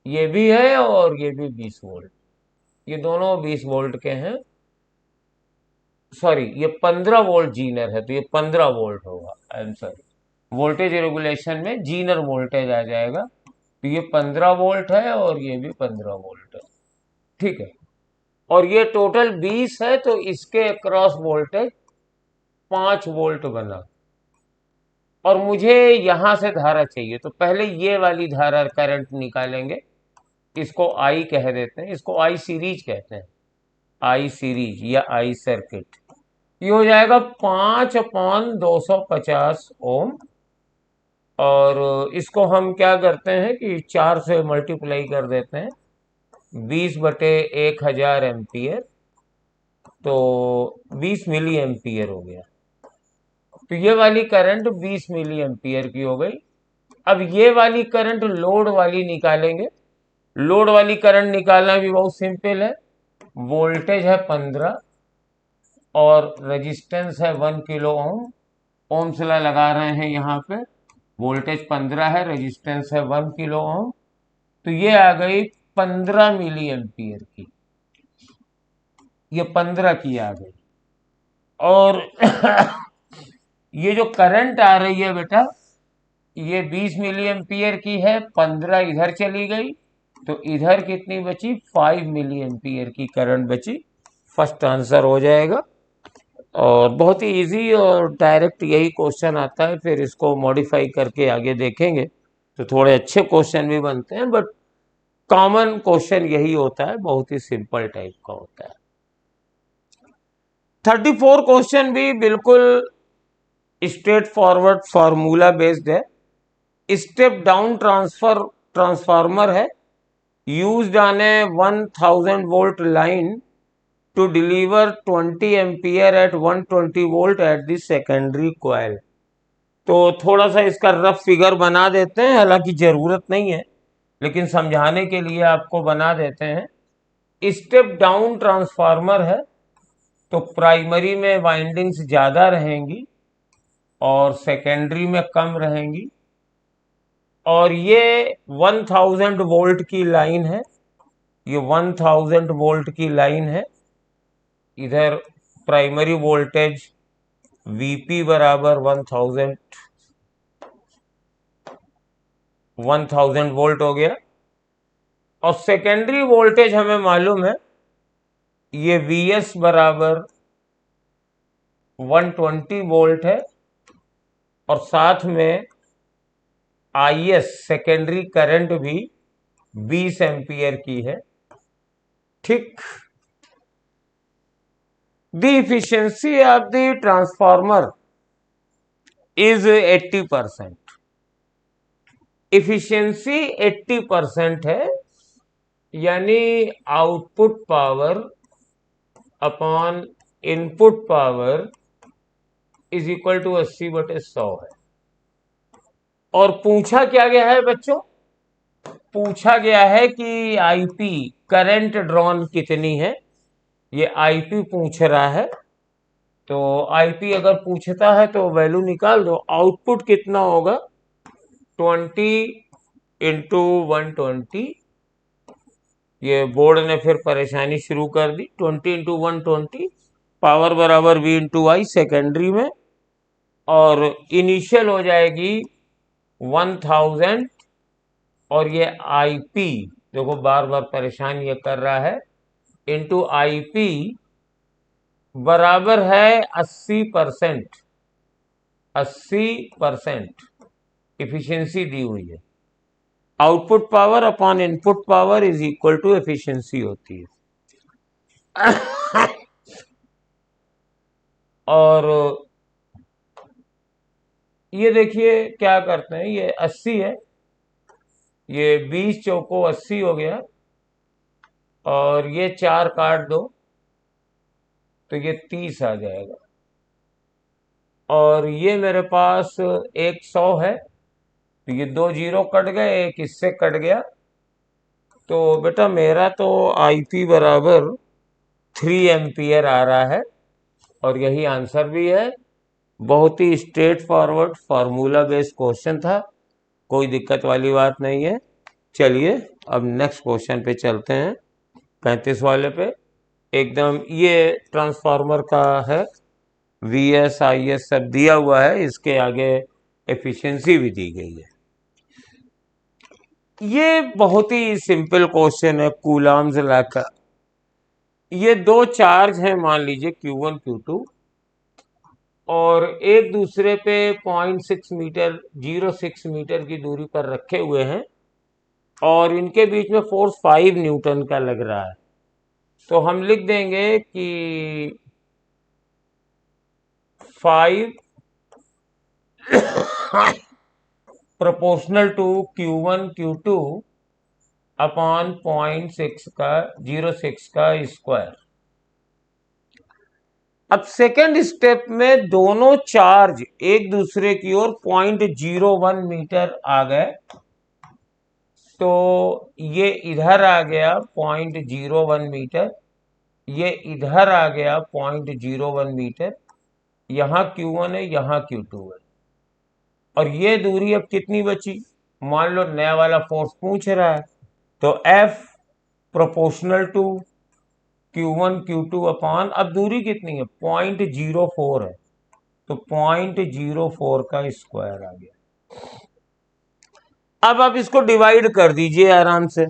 ये भी है और ये भी 20 वोल्ट, ये दोनों 20 वोल्ट के हैं। सॉरी, ये 15 वोल्ट जीनर है, तो ये 15 वोल्ट होगा, I am sorry, voltage regulation में जीनर वोल्टेज आ जाएगा। तो ये 15 वोल्ट है और ये भी 15 वोल्ट है, ठीक है। और ये टोटल 20 है, तो इसके अक्रॉस वोल्टेज 5 वोल्ट बना। और मुझे यहां से धारा चाहिए, तो पहले ये वाली धारा करंट निकालेंगे। इसको आई कह देते हैं, इसको आई सीरीज कहते हैं, आई सीरीज या आई सर्किट। ये हो जाएगा 5/250 ओम। और इसको हम क्या करते हैं कि 4 से मल्टीप्लाई कर देते हैं, 20/1000 एम्पियर, तो 20 मिली एम्पियर हो गया। तो ये वाली करंट 20 मिली एम्पियर की हो गई। अब ये वाली करंट लोड वाली निकालेंगे। लोड वाली करंट निकालना भी बहुत सिंपल है। वोल्टेज है 15 और रेजिस्टेंस है 1 किलो ओम। ओम्स लॉ लगा रहे हैं यहाँ पे। वोल्टेज 15 है, रेजिस्टेंस है 1 किलो ओम। तो ये आ गई 15 मिली एम्पियर की, ये 15 की आ गई। और ये जो करंट आ रही है बेटा, ये 20 मिली एम्पियर की है, 15 इधर चली गई, तो इधर कितनी बची? 5 मिली एम्पियर की करंट बची। फर्स्ट आंसर हो जाएगा। और बहुत ही इजी और डायरेक्ट यही क्वेश्चन आता है, फिर इसको मॉडिफाई करके आगे देखेंगे तो थोड़े अच्छे क्वेश्चन भी बनते हैं, बट कॉमन क्वेश्चन यही होता है, बहुत ही सिंपल टाइप का होता है। 34 क्वेश्चन भी बिल्कुल स्ट्रेट फॉरवर्ड फार्मूला बेस्ड है। स्टेप डाउन ट्रांसफार्मर है, used on A 1000 volt line to deliver 20 ampere at 120 volt at the secondary coil। तो थोड़ा सा इसका रफ फिगर बना देते हैं, हालांकि जरूरत नहीं है, लेकिन समझाने के लिए आपको बना देते हैं। स्टेप डाउन ट्रांसफार्मर है, तो प्राइमरी में वाइंडिंग्स ज्यादा रहेंगी और सेकेंडरी में कम रहेंगी। और ये 1000 वोल्ट की लाइन है, ये 1000 वोल्ट की लाइन है। इधर प्राइमरी वोल्टेज Vp बराबर 1000 वोल्ट हो गया। और सेकेंडरी वोल्टेज हमें मालूम है, ये Vs बराबर 120 वोल्ट है। और साथ में Is सेकेंडरी करंट भी 20 एम्पियर की है, ठीक। The efficiency of the transformer is 80%। efficiency 80% है, यानी output power upon input power is equal to 80/100 है। और पूछा क्या गया है बच्चों? पूछा गया है कि आईपी करंट ड्रॉन कितनी है, ये आईपी पूछ रहा है। तो आईपी अगर पूछता है तो वैल्यू निकाल दो। आउटपुट कितना होगा? 20 × 120। ये बोर्ड ने फिर परेशानी शुरू कर दी। 20 × 120 पावर बराबर V × I सेकेंडरी में, और इनिशियल हो जाएगी 1000। और ये आईपी देखो बार बार परेशान ये कर रहा है, इंटू आईपी बराबर है 80%। 80% इफिशियंसी दी हुई है। Output power upon input power is equal to efficiency होती है। और ये देखिए क्या करते हैं, ये 80 है, ये 20 चौको 80 हो गया, और ये 4 काट दो तो ये 30 आ जाएगा। और ये मेरे पास 100 है, तो ये 2 जीरो कट गए, एक इससे कट गया। तो बेटा मेरा तो आईपी बराबर 3 एम्पियर आ रहा है, और यही आंसर भी है। बहुत ही straightforward formula based question था, कोई दिक्कत वाली बात नहीं है। चलिए अब नेक्स्ट क्वेश्चन पे चलते हैं, 35 वाले पे। एकदम ये ट्रांसफार्मर का है, Vs Is सब दिया हुआ है, इसके आगे एफिशिएंसी भी दी गई है। ये बहुत ही सिंपल क्वेश्चन है कूलम्स लॉ का। ये दो चार्ज हैं, मान लीजिए Q1 Q2, और एक दूसरे पे 0.6 मीटर 0.6 मीटर की दूरी पर रखे हुए हैं और इनके बीच में फोर्स 5 न्यूटन का लग रहा है। तो हम लिख देंगे कि 5 proportional to Q1 Q2 upon 0.6 का 0.6 का स्क्वायर। अब सेकेंड स्टेप में दोनों चार्ज एक दूसरे की ओर 0.01 मीटर आ गए, तो ये इधर आ गया 0.01 मीटर, ये इधर आ गया 0.01 मीटर, यहां Q1 है, यहां Q2 है, और ये दूरी अब कितनी बची? मान लो नया वाला फोर्स पूछ रहा है, तो F proportional to Q1 Q2 upon, अब दूरी कितनी है? 0.04 है, तो 0.04 का स्क्वायर आ गया। अब आप इसको डिवाइड कर दीजिए आराम से,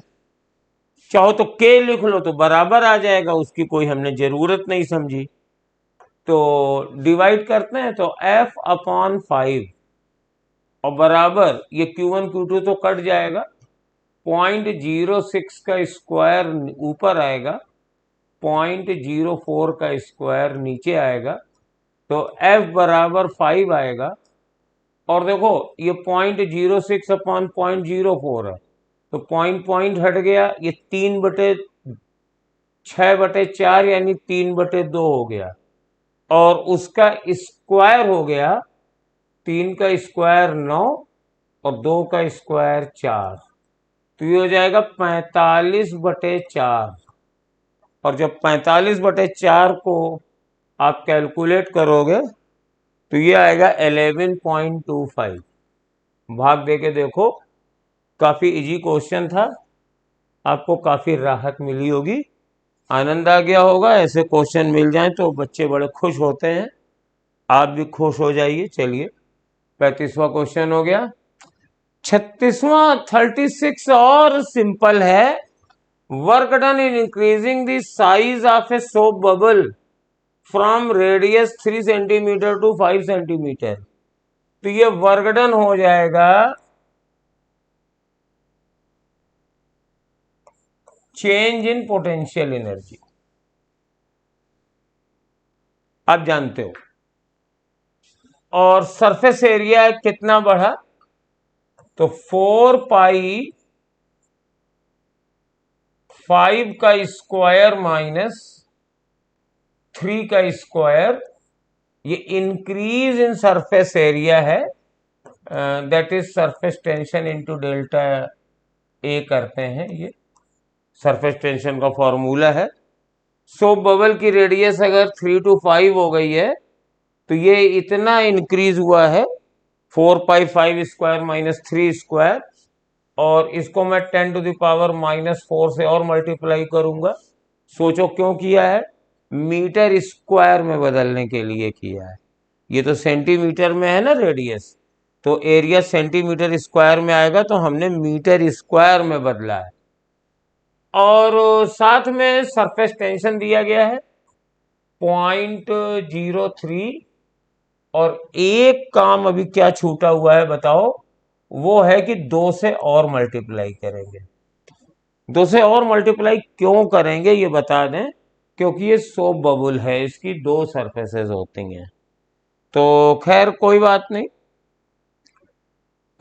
चाहो तो K लिख लो तो बराबर आ जाएगा, उसकी कोई हमने जरूरत नहीं समझी। तो डिवाइड करते हैं तो F अपॉन 5 और बराबर ये Q1 Q2 तो कट जाएगा, 0.06 का स्क्वायर ऊपर आएगा, 0.04 का स्क्वायर नीचे आएगा, तो F बराबर 5 आएगा। और देखो ये 0.06 अपॉन 0.04 है, तो पॉइंट हट गया, ये 3/6/4 यानी 3/2 हो गया, और उसका स्क्वायर हो गया 3 का स्क्वायर 9 और 2 का स्क्वायर 4, तो ये हो जाएगा 45/4। और जब 45/4 को आप कैलकुलेट करोगे तो ये आएगा 11.25। भाग दे के देखो, काफी इजी क्वेश्चन था, आपको काफी राहत मिली होगी, आनंद आ गया होगा। ऐसे क्वेश्चन मिल जाएं तो बच्चे बड़े खुश होते हैं, आप भी खुश हो जाइए। चलिए 35वां क्वेश्चन हो गया। 36वां 36 और सिंपल है। Work done in increasing the size of a soap bubble from radius 3 centimetre to 5 centimetre. तो ये वर्क डन हो जाएगा चेंज इन पोटेंशियल एनर्जी, आप जानते हो। और सरफेस एरिया कितना बढ़ा? तो 4 पाई 5 का स्क्वायर माइनस 3 का स्क्वायर, ये इंक्रीज इन सरफेस एरिया है, that is surface tension into delta A करते हैं, ये सरफेस टेंशन का फॉर्मूला है। सोप बबल की रेडियस अगर 3 to 5 हो गई है तो ये इतना इंक्रीज हुआ है 4 पाई 5 स्क्वायर माइनस 3 स्क्वायर, और इसको मैं 10 to the पावर -4 से और मल्टीप्लाई करूंगा। सोचो क्यों किया है? मीटर स्क्वायर में बदलने के लिए किया है। ये तो सेंटीमीटर में है ना रेडियस, तो एरिया सेंटीमीटर स्क्वायर में आएगा, तो हमने मीटर स्क्वायर में बदला है। और साथ में सरफेस टेंशन दिया गया है 0.03, और एक काम अभी क्या छूटा हुआ है बताओ? वो है कि 2 से और मल्टीप्लाई करेंगे। 2 से और मल्टीप्लाई क्यों करेंगे ये बता दें, क्योंकि ये सोप बबल है, इसकी 2 सरफेसेस होती हैं। तो खैर कोई बात नहीं।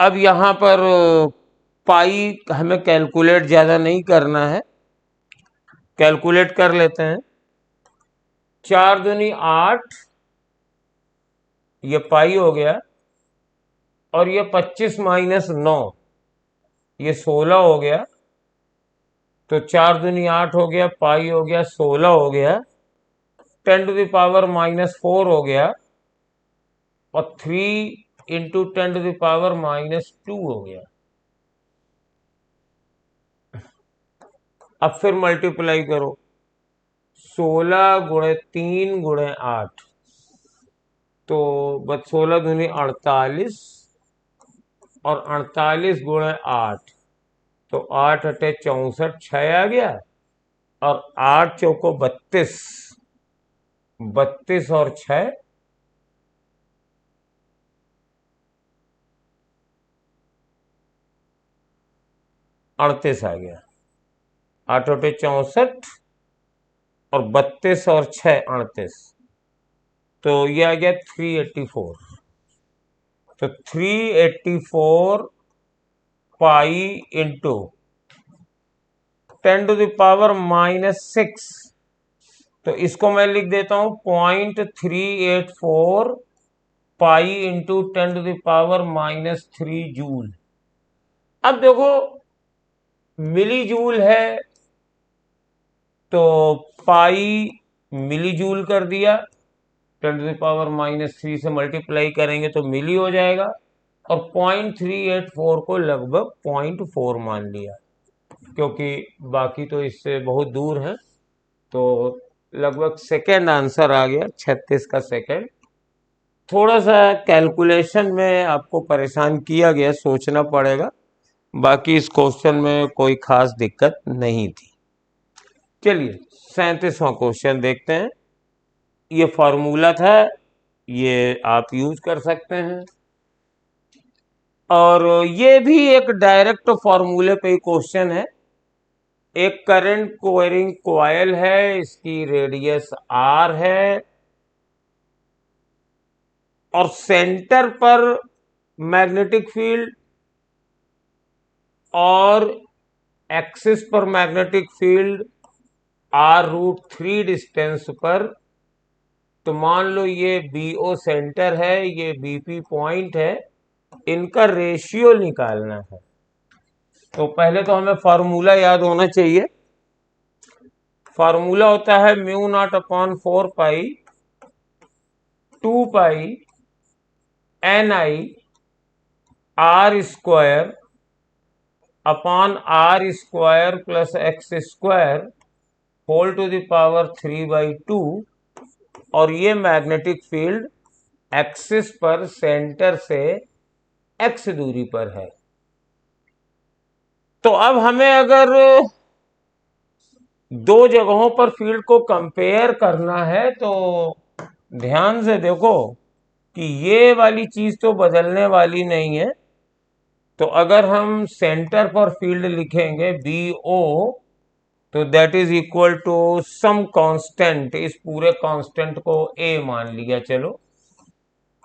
अब यहां पर पाई हमें कैलकुलेट ज्यादा नहीं करना है, कैलकुलेट कर लेते हैं। 4 दूनी 8, ये पाई हो गया, और ये 25 माइनस 9, ये 16 हो गया, तो 4 दूनी 8 हो गया, पाई हो गया 16 हो गया, 10 to the पावर -4 हो गया, और 3 इंटू 10 to the पावर -2 हो गया। अब फिर मल्टीप्लाई करो, 16 गुणे 3 गुणे 8, तो बस 16 दूनी 48, और 48 गुणे 8, तो 8 अटे 64, 6 आ गया, और 8 चौको 32, 32 और 6 38 आ गया। 8 अटे 64 और 32 और 6 38, तो ये आ गया 384। तो 384 पाई इंटू 10⁻⁻6, तो इसको मैं लिख देता हूं 0.384 पाई इंटू 10⁻⁻3 जूल। अब देखो मिली जूल है तो पाई मिली जूल कर दिया, 10⁻³ से मल्टीप्लाई करेंगे तो मिली हो जाएगा, और 0.384 को लगभग 0.4 मान लिया, क्योंकि बाकी तो इससे बहुत दूर है, तो लगभग सेकेंड आंसर आ गया, 36 का सेकेंड। थोड़ा सा कैलकुलेशन में आपको परेशान किया गया, सोचना पड़ेगा, बाकी इस क्वेश्चन में कोई खास दिक्कत नहीं थी। चलिए 37वां क्वेश्चन देखते हैं। ये फॉर्मूला था, ये आप यूज कर सकते हैं, और ये भी एक डायरेक्ट फॉर्मूले पे ही क्वेश्चन है। एक करंट कोयरिंग कॉइल है, इसकी रेडियस r है, और सेंटर पर मैग्नेटिक फील्ड और एक्सिस पर मैग्नेटिक फील्ड r√3 डिस्टेंस पर, तो मान लो ये BO सेंटर है, ये BP पॉइंट है, इनका रेशियो निकालना है। तो पहले तो हमें फॉर्मूला याद होना चाहिए। फॉर्मूला होता है μ0/4 pi 2 pi NI r square upon r² plus x² whole to the power 3/2, और ये मैग्नेटिक फील्ड एक्सिस पर सेंटर से x दूरी पर है। तो अब हमें अगर दो जगहों पर फील्ड को कंपेयर करना है, तो ध्यान से देखो कि ये वाली चीज तो बदलने वाली नहीं है। तो अगर हम सेंटर पर फील्ड लिखेंगे BO, तो that is equal to some constant, इस पूरे कांस्टेंट को A मान लिया, चलो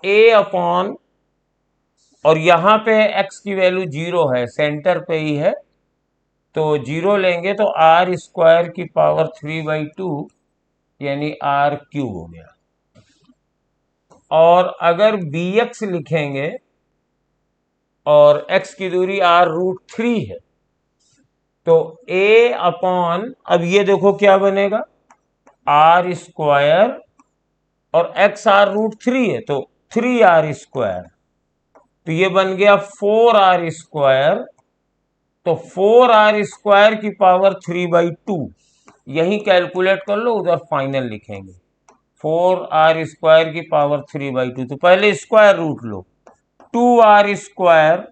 A अपॉन, और यहां पे x की वैल्यू 0 है, सेंटर पे ही है, तो 0 लेंगे तो r² की पावर 3/2 यानी r³ हो गया। और अगर bx लिखेंगे और x की दूरी r√3 है, तो a अपॉन, अब ये देखो क्या बनेगा, r² और x r√3 है, तो 3r², तो ये बन गया 4r², तो 4r² की पावर 3/2, यही कैलकुलेट कर लो, उधर फाइनल लिखेंगे 4r² की पावर 3/2, तो पहले स्क्वायर रूट लो, 2r²,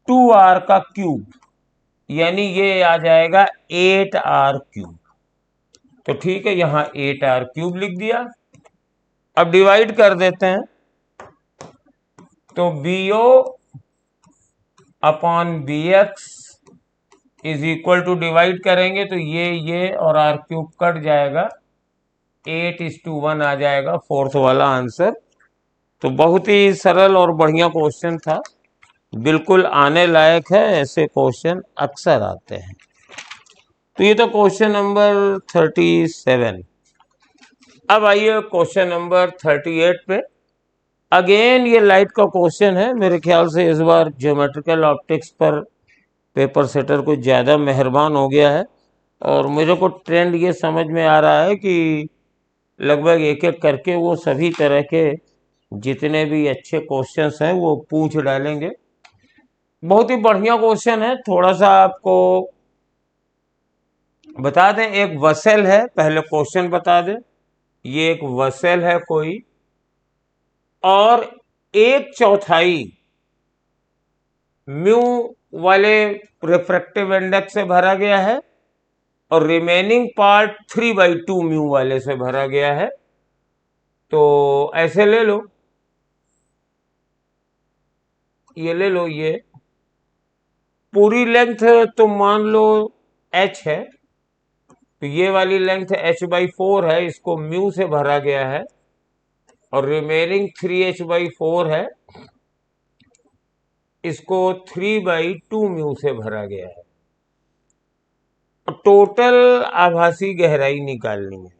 2r का क्यूब, यानी ये आ जाएगा 8r³। तो ठीक है, यहां 8r³ लिख दिया। अब डिवाइड कर देते हैं, तो BO upon BX is equal to, divide करेंगे तो ये और r³ कट जाएगा, 8:1 आ जाएगा, फोर्थ वाला आंसर। तो बहुत ही सरल और बढ़िया क्वेश्चन था, बिल्कुल आने लायक है, ऐसे क्वेश्चन अक्सर आते हैं। तो ये तो क्वेश्चन नंबर 37। अब आइए क्वेश्चन नंबर 38 पे। अगेन ये लाइट का क्वेश्चन है, मेरे ख्याल से इस बार ज्योमेट्रिकल ऑप्टिक्स पर पेपर सेटर कुछ ज़्यादा मेहरबान हो गया है, और मेरे को ट्रेंड ये समझ में आ रहा है कि लगभग एक एक करके वो सभी तरह के जितने भी अच्छे क्वेश्चंस हैं वो पूछ डालेंगे। बहुत ही बढ़िया क्वेश्चन है। थोड़ा सा आपको बता दें, एक वसेल है, पहले क्वेश्चन बता दें। ये एक वसेल है कोई, और 1/4 म्यू वाले रिफ्रैक्टिव इंडेक्स से भरा गया है और रिमेनिंग पार्ट 3/2 म्यू वाले से भरा गया है। तो ऐसे ले लो, ये ले लो, ये पूरी लेंथ तो मान लो h है, तो ये वाली लेंथ h/4 है, इसको म्यू से भरा गया है और रिमेनिंग 3h/4 है, इसको 3/2 म्यू से भरा गया है। टोटल आभासी गहराई निकालनी है,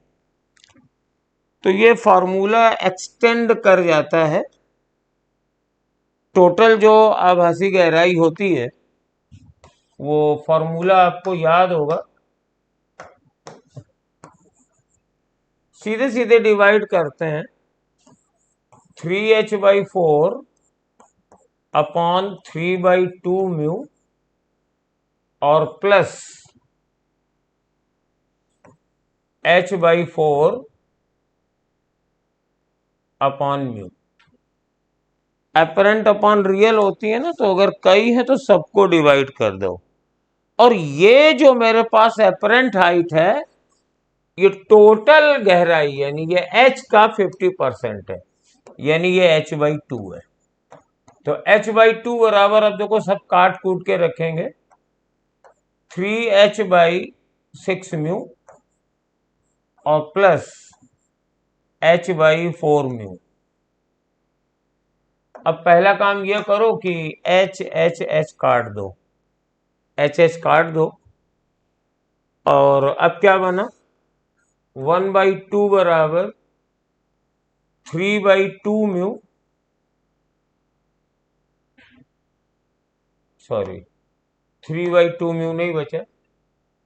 तो ये फॉर्मूला एक्सटेंड कर जाता है। टोटल जो आभासी गहराई होती है वो फॉर्मूला आपको याद होगा, सीधे सीधे डिवाइड करते हैं 3h/4 अपॉन 3/2 म्यू और plus h/4 upon mu. Apparent upon real होती है ना, तो अगर कई है तो सबको डिवाइड कर दो। और ये जो मेरे पास एपरेंट हाइट है, ये टोटल गहराई यानी ये h का 50% है, यानी ये h/2 है। तो h/2 बराबर, अब देखो सब काट कूट के रखेंगे, 3h/6 म्यू और प्लस h/4 म्यू। अब पहला काम यह करो कि h काट दो, h काट दो, और अब क्या बना, 1/2 बराबर 3/2 म्यू, सॉरी 3/2 म्यू नहीं बचा,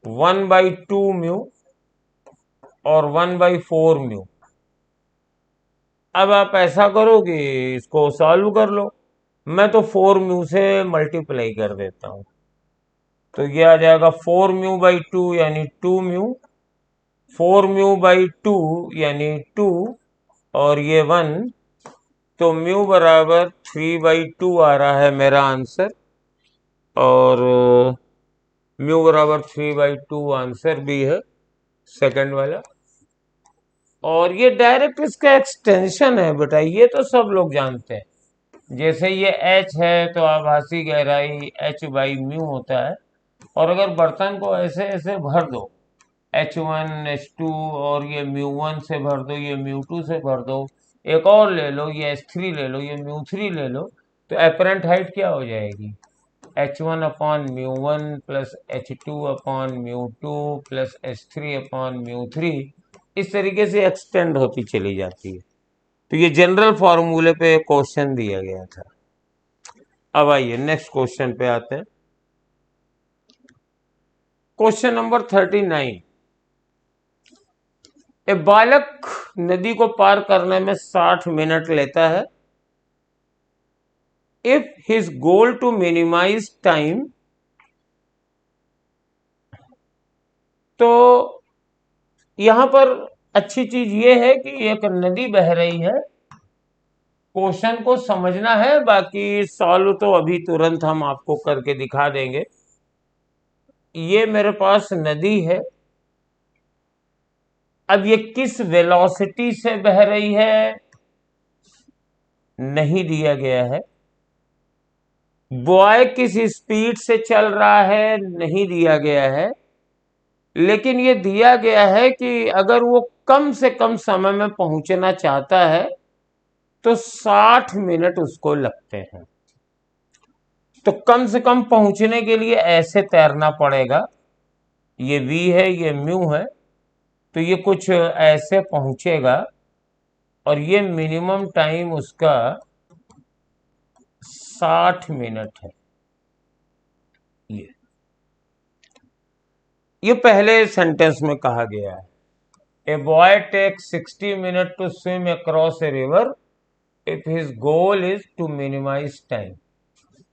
1/2 म्यू और 1/4 म्यू। अब आप ऐसा करो कि इसको सॉल्व कर लो, मैं तो 4 म्यू से मल्टीप्लाई कर देता हूं, तो ये आ जाएगा 4 म्यू/2 यानी 2 म्यू, 4 म्यू/2 यानी 2 और ये 1, तो म्यू बराबर 3/2 आ रहा है मेरा आंसर, और म्यू बराबर 3/2 आंसर भी है सेकंड वाला। और ये डायरेक्ट इसका एक्सटेंशन है बेटा, ये तो सब लोग जानते हैं। जैसे ये h है तो आभासी गहराई h/म्यू होता है, और अगर बर्तन को ऐसे ऐसे भर दो, h1 h2 और ये μ1 से भर दो, ये μ2 से भर दो, एक और ले लो, ये h3 ले लो, ये μ3 ले लो, तो एपरेंट हाइट क्या हो जाएगी, h1 upon μ1 plus h2 upon μ2 plus h3 upon μ3, इस तरीके से एक्सटेंड होती चली जाती है। तो ये जनरल फॉर्मूले पे क्वेश्चन दिया गया था। अब आइए नेक्स्ट क्वेश्चन पे आते हैं। Question number 39। एक बालक नदी को पार करने में 60 मिनट लेता है। If his goal to minimise time, तो यहां पर अच्छी चीज ये है कि एक नदी बह रही है, क्वेश्चन को समझना है, बाकी सॉल्व तो अभी तुरंत हम आपको करके दिखा देंगे। ये मेरे पास नदी है, अब ये किस वेलोसिटी से बह रही है नहीं दिया गया है, बॉय किस स्पीड से चल रहा है नहीं दिया गया है, लेकिन ये दिया गया है कि अगर वो कम से कम समय में पहुंचना चाहता है तो 60 मिनट उसको लगते हैं। तो कम से कम पहुंचने के लिए ऐसे तैरना पड़ेगा, ये v है, ये म्यू है, तो ये कुछ ऐसे पहुंचेगा, और ये मिनिमम टाइम उसका 60 मिनट है। ये पहले सेंटेंस में कहा गया है, a boy takes 60 minute to swim across a river if his goal is to minimise time.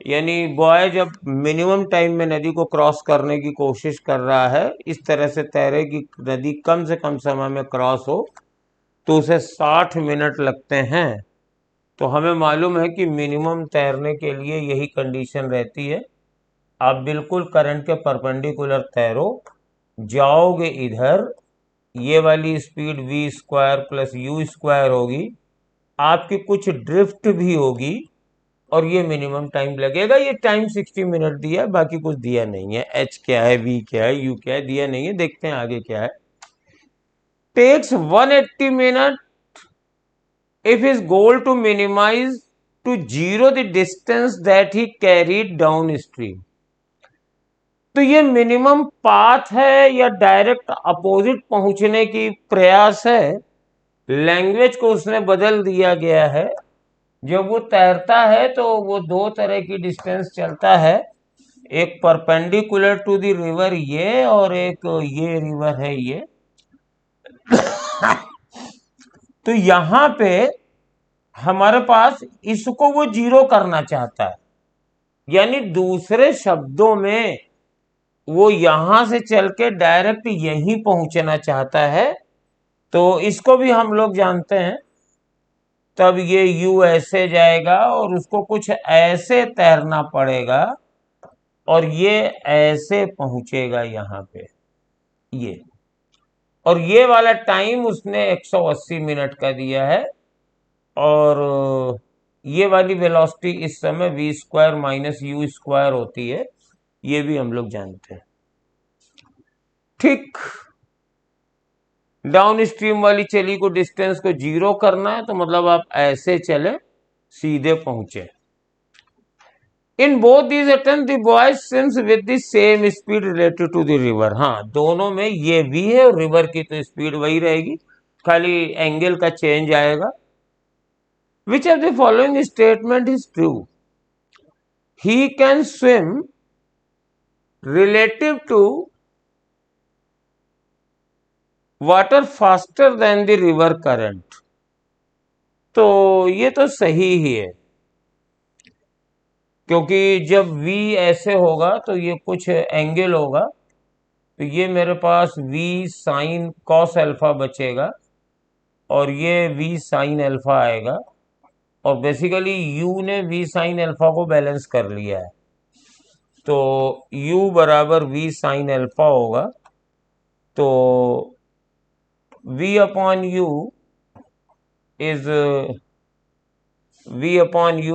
यानी बॉय जब मिनिमम टाइम में नदी को क्रॉस करने की कोशिश कर रहा है, इस तरह से तैरे कि नदी कम से कम समय में क्रॉस हो, तो उसे 60 मिनट लगते हैं। तो हमें मालूम है कि मिनिमम तैरने के लिए यही कंडीशन रहती है, आप बिल्कुल करंट के परपेंडिकुलर तैरो, जाओगे इधर, ये वाली speed v square plus you square होगी, आपकी कुछ ड्रिफ्ट भी होगी और ये मिनिमम टाइम लगेगा। ये टाइम 60 मिनट दिया है, बाकी कुछ दिया नहीं है, h क्या है, v क्या है, u क्या है दिया नहीं है। देखते हैं आगे क्या है। Takes 180 minute if his goal to minimize to zero the distance that he carried downstream। तो ये मिनिमम पाथ है या डायरेक्ट अपोजिट पहुंचने की प्रयास है। लैंग्वेज को उसने बदल दिया गया है। जब वो तैरता है तो वो दो तरह की डिस्टेंस चलता है, एक परपेंडिकुलर टू द रिवर ये, और एक ये रिवर है ये। तो यहां पे हमारे पास इसको वो जीरो करना चाहता है, यानी दूसरे शब्दों में वो यहां से चल के डायरेक्ट यहीं पहुंचना चाहता है। तो इसको भी हम लोग जानते हैं। तब ये यू ऐसे जाएगा और उसको कुछ ऐसे तैरना पड़ेगा और ये ऐसे पहुंचेगा यहां पे ये। और ये वाला टाइम उसने 180 मिनट का दिया है। और ये वाली वेलोसिटी इस समय v square minus you square होती है, ये भी हम लोग जानते हैं। ठीक, डाउन स्ट्रीम वाली चली को डिस्टेंस को जीरो करना है, तो मतलब आप ऐसे चले सीधे पहुंचे। In both these attempt the boy swims with the same speed related to the river. हाँ, दोनों में ये v है और रिवर की तो स्पीड वही रहेगी, खाली एंगल का चेंज आएगा। Which of the following statement is true? He can swim relative to water faster than the river current। तो ये तो सही ही है, क्योंकि जब v ऐसे होगा तो ये कुछ एंगल होगा, तो ये मेरे पास v साइन कॉस अल्फा बचेगा और ये v साइन अल्फा आएगा। और बेसिकली u ने v साइन अल्फा को बैलेंस कर लिया है, तो u बराबर v साइन अल्फा होगा। तो v upon you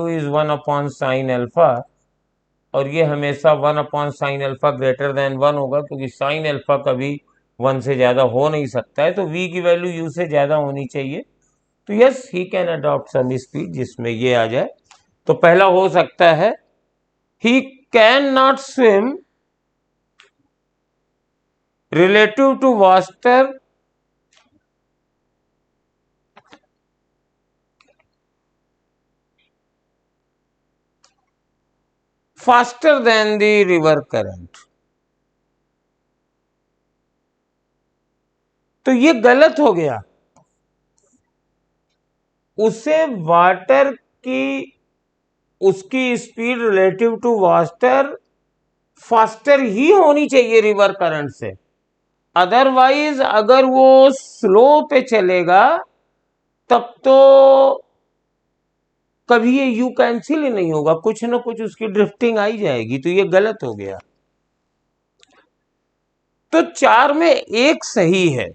is one upon sine alpha, और ये हमेशा one upon sine alpha greater than one होगा, क्योंकि साइन अल्फा कभी वन से ज्यादा हो नहीं सकता है, तो v की वैल्यू u से ज्यादा होनी चाहिए। तो yes, he can adopt some speed जिसमें ये आ जाए। तो पहला हो सकता है, he can not swim relative to faster than the river current। तो ये गलत हो गया। उसे वाटर की उसकी speed relative to water faster ही होनी चाहिए रिवर करंट से। अदरवाइज अगर वो स्लो पे चलेगा तब तो कभी ये यू कैंसिल ही नहीं होगा, कुछ ना कुछ उसकी ड्रिफ्टिंग आई जाएगी, तो ये गलत हो गया। तो 4 में एक सही है,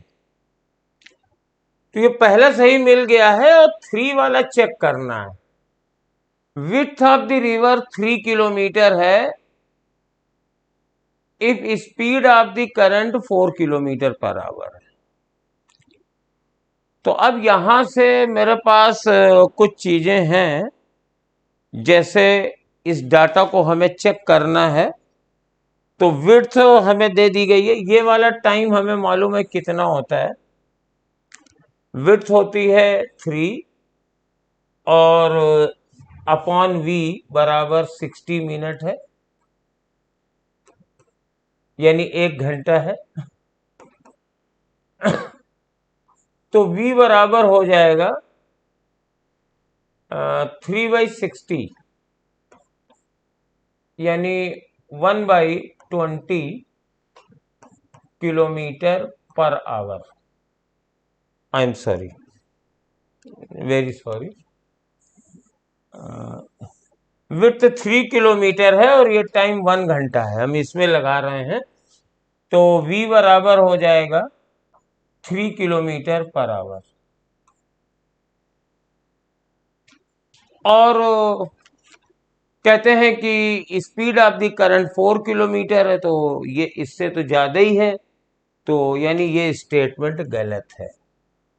तो ये पहला सही मिल गया है। और 3 वाला चेक करना है। Width of the river 3 kilometre है if speed of the current 4 kilometre per hour है। तो अब यहां से मेरे पास कुछ चीजें हैं, जैसे इस डाटा को हमें चेक करना है। तो विड्थ हमें दे दी गई है, ये वाला टाइम हमें मालूम है कितना होता है। विड्थ होती है 3 और अपॉन v बराबर 60 मिनट है, यानी 1 घंटा है। तो v बराबर हो जाएगा 3/60, यानी 1/20 kilometre per our. I am sorry, very sorry. Width 3 kilometre है और ये टाइम 1 घंटा है, हम इसमें लगा रहे हैं। तो v बराबर हो जाएगा 3 किलोमीटर पर आवर। और कहते हैं कि speed of the current 4 kilometre है, तो ये इससे तो ज्यादा ही है, तो यानी ये स्टेटमेंट गलत है।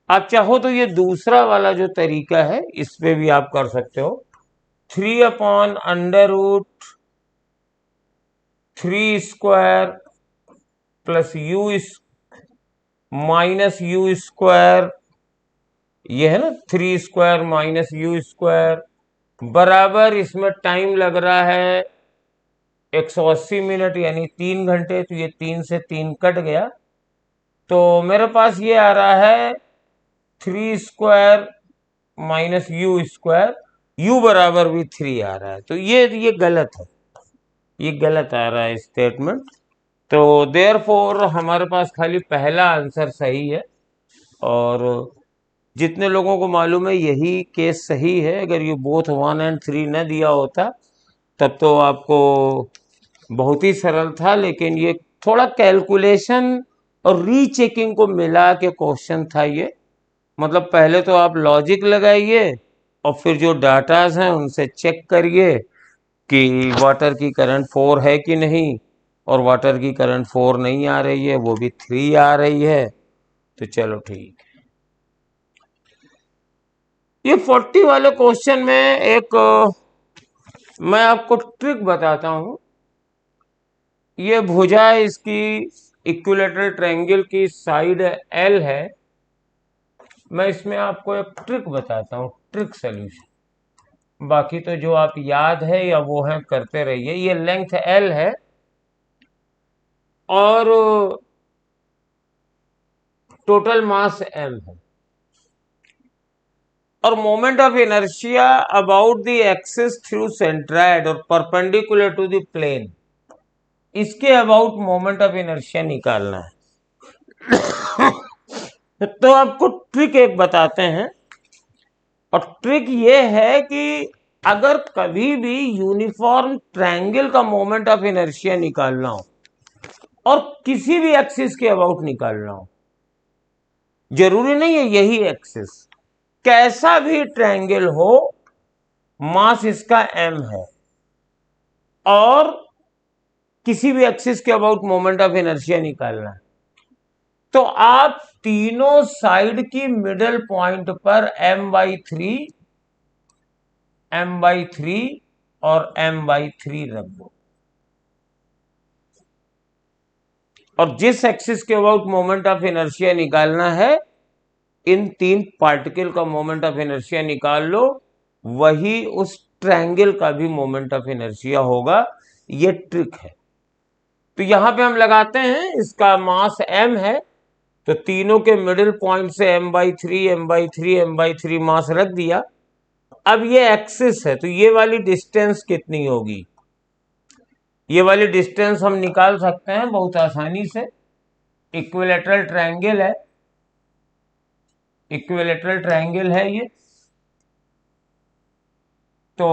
आप चाहो तो ये दूसरा वाला जो तरीका है इस पे भी आप कर सकते हो। 3/√3² plus you minus you square, ये है ना 3² माइनस यू स्क्वायर, बराबर इसमें टाइम लग रहा है 180 मिनट यानी 3 घंटे। तो ये 3 से 3 कट गया, तो मेरे पास ये आ रहा है 3² माइनस यू स्क्वायर, यू बराबर भी 3 आ रहा है। तो ये गलत है, ये गलत आ रहा है स्टेटमेंट। तो देयरफॉर हमारे पास खाली पहला आंसर सही है, और जितने लोगों को मालूम है यही केस सही है। अगर ये बोथ 1 और 3 न दिया होता तब तो आपको बहुत ही सरल था, लेकिन ये थोड़ा कैलकुलेशन और रीचेकिंग को मिला के क्वेश्चन था ये। मतलब पहले तो आप लॉजिक लगाइए और फिर जो डाटाज हैं उनसे चेक करिए कि वाटर की करंट 4 है कि नहीं, और वाटर की करंट 4 नहीं आ रही है, वो भी 3 आ रही है। तो चलो ठीक है। ये 40 वाले क्वेश्चन में एक मैं आपको ट्रिक बताता हूं। ये भुजा इसकी इक्विलेटरल ट्रायंगल की साइड एल है। मैं इसमें आपको एक ट्रिक बताता हूं, ट्रिक सॉल्यूशन। बाकी तो जो आप याद है या वो है करते रहिए। ये लेंथ एल है और टोटल मास एम है, और moment of inertia about the axis through centroid और परपेंडिकुलर टू द प्लेन, इसके अबाउट मोमेंट ऑफ इनर्शिया निकालना है। तो आपको ट्रिक एक बताते हैं, और ट्रिक ये है कि अगर कभी भी यूनिफॉर्म ट्रायंगल का मोमेंट ऑफ इनर्शिया निकालना हो और किसी भी एक्सिस के अबाउट निकालना हो, जरूरी नहीं है यही एक्सिस, कैसा भी ट्रायंगल हो, मास इसका m है और किसी भी एक्सिस के अबाउट मोमेंट ऑफ इनर्शिया निकालना है, तो आप तीनों साइड की मिडल पॉइंट पर m/3 और m/3 रख दो, और जिस एक्सिस के अबाउट मोमेंट ऑफ इनर्शिया निकालना है, इन 3 पार्टिकल का मोमेंट ऑफ इनर्शिया निकाल लो, वही उस ट्रायंगल का भी मोमेंट ऑफ इनर्शिया होगा। ये ट्रिक है। तो यहां पे हम लगाते हैं, इसका मास m है, तो तीनों के मिडिल पॉइंट से m/3 मास रख दिया। अब ये एक्सिस है, तो ये वाली डिस्टेंस कितनी होगी? ये वाली डिस्टेंस हम निकाल सकते हैं बहुत आसानी से। इक्विलेटरल ट्रायंगल है, इक्विलेटरल ट्रायंगल है ये। तो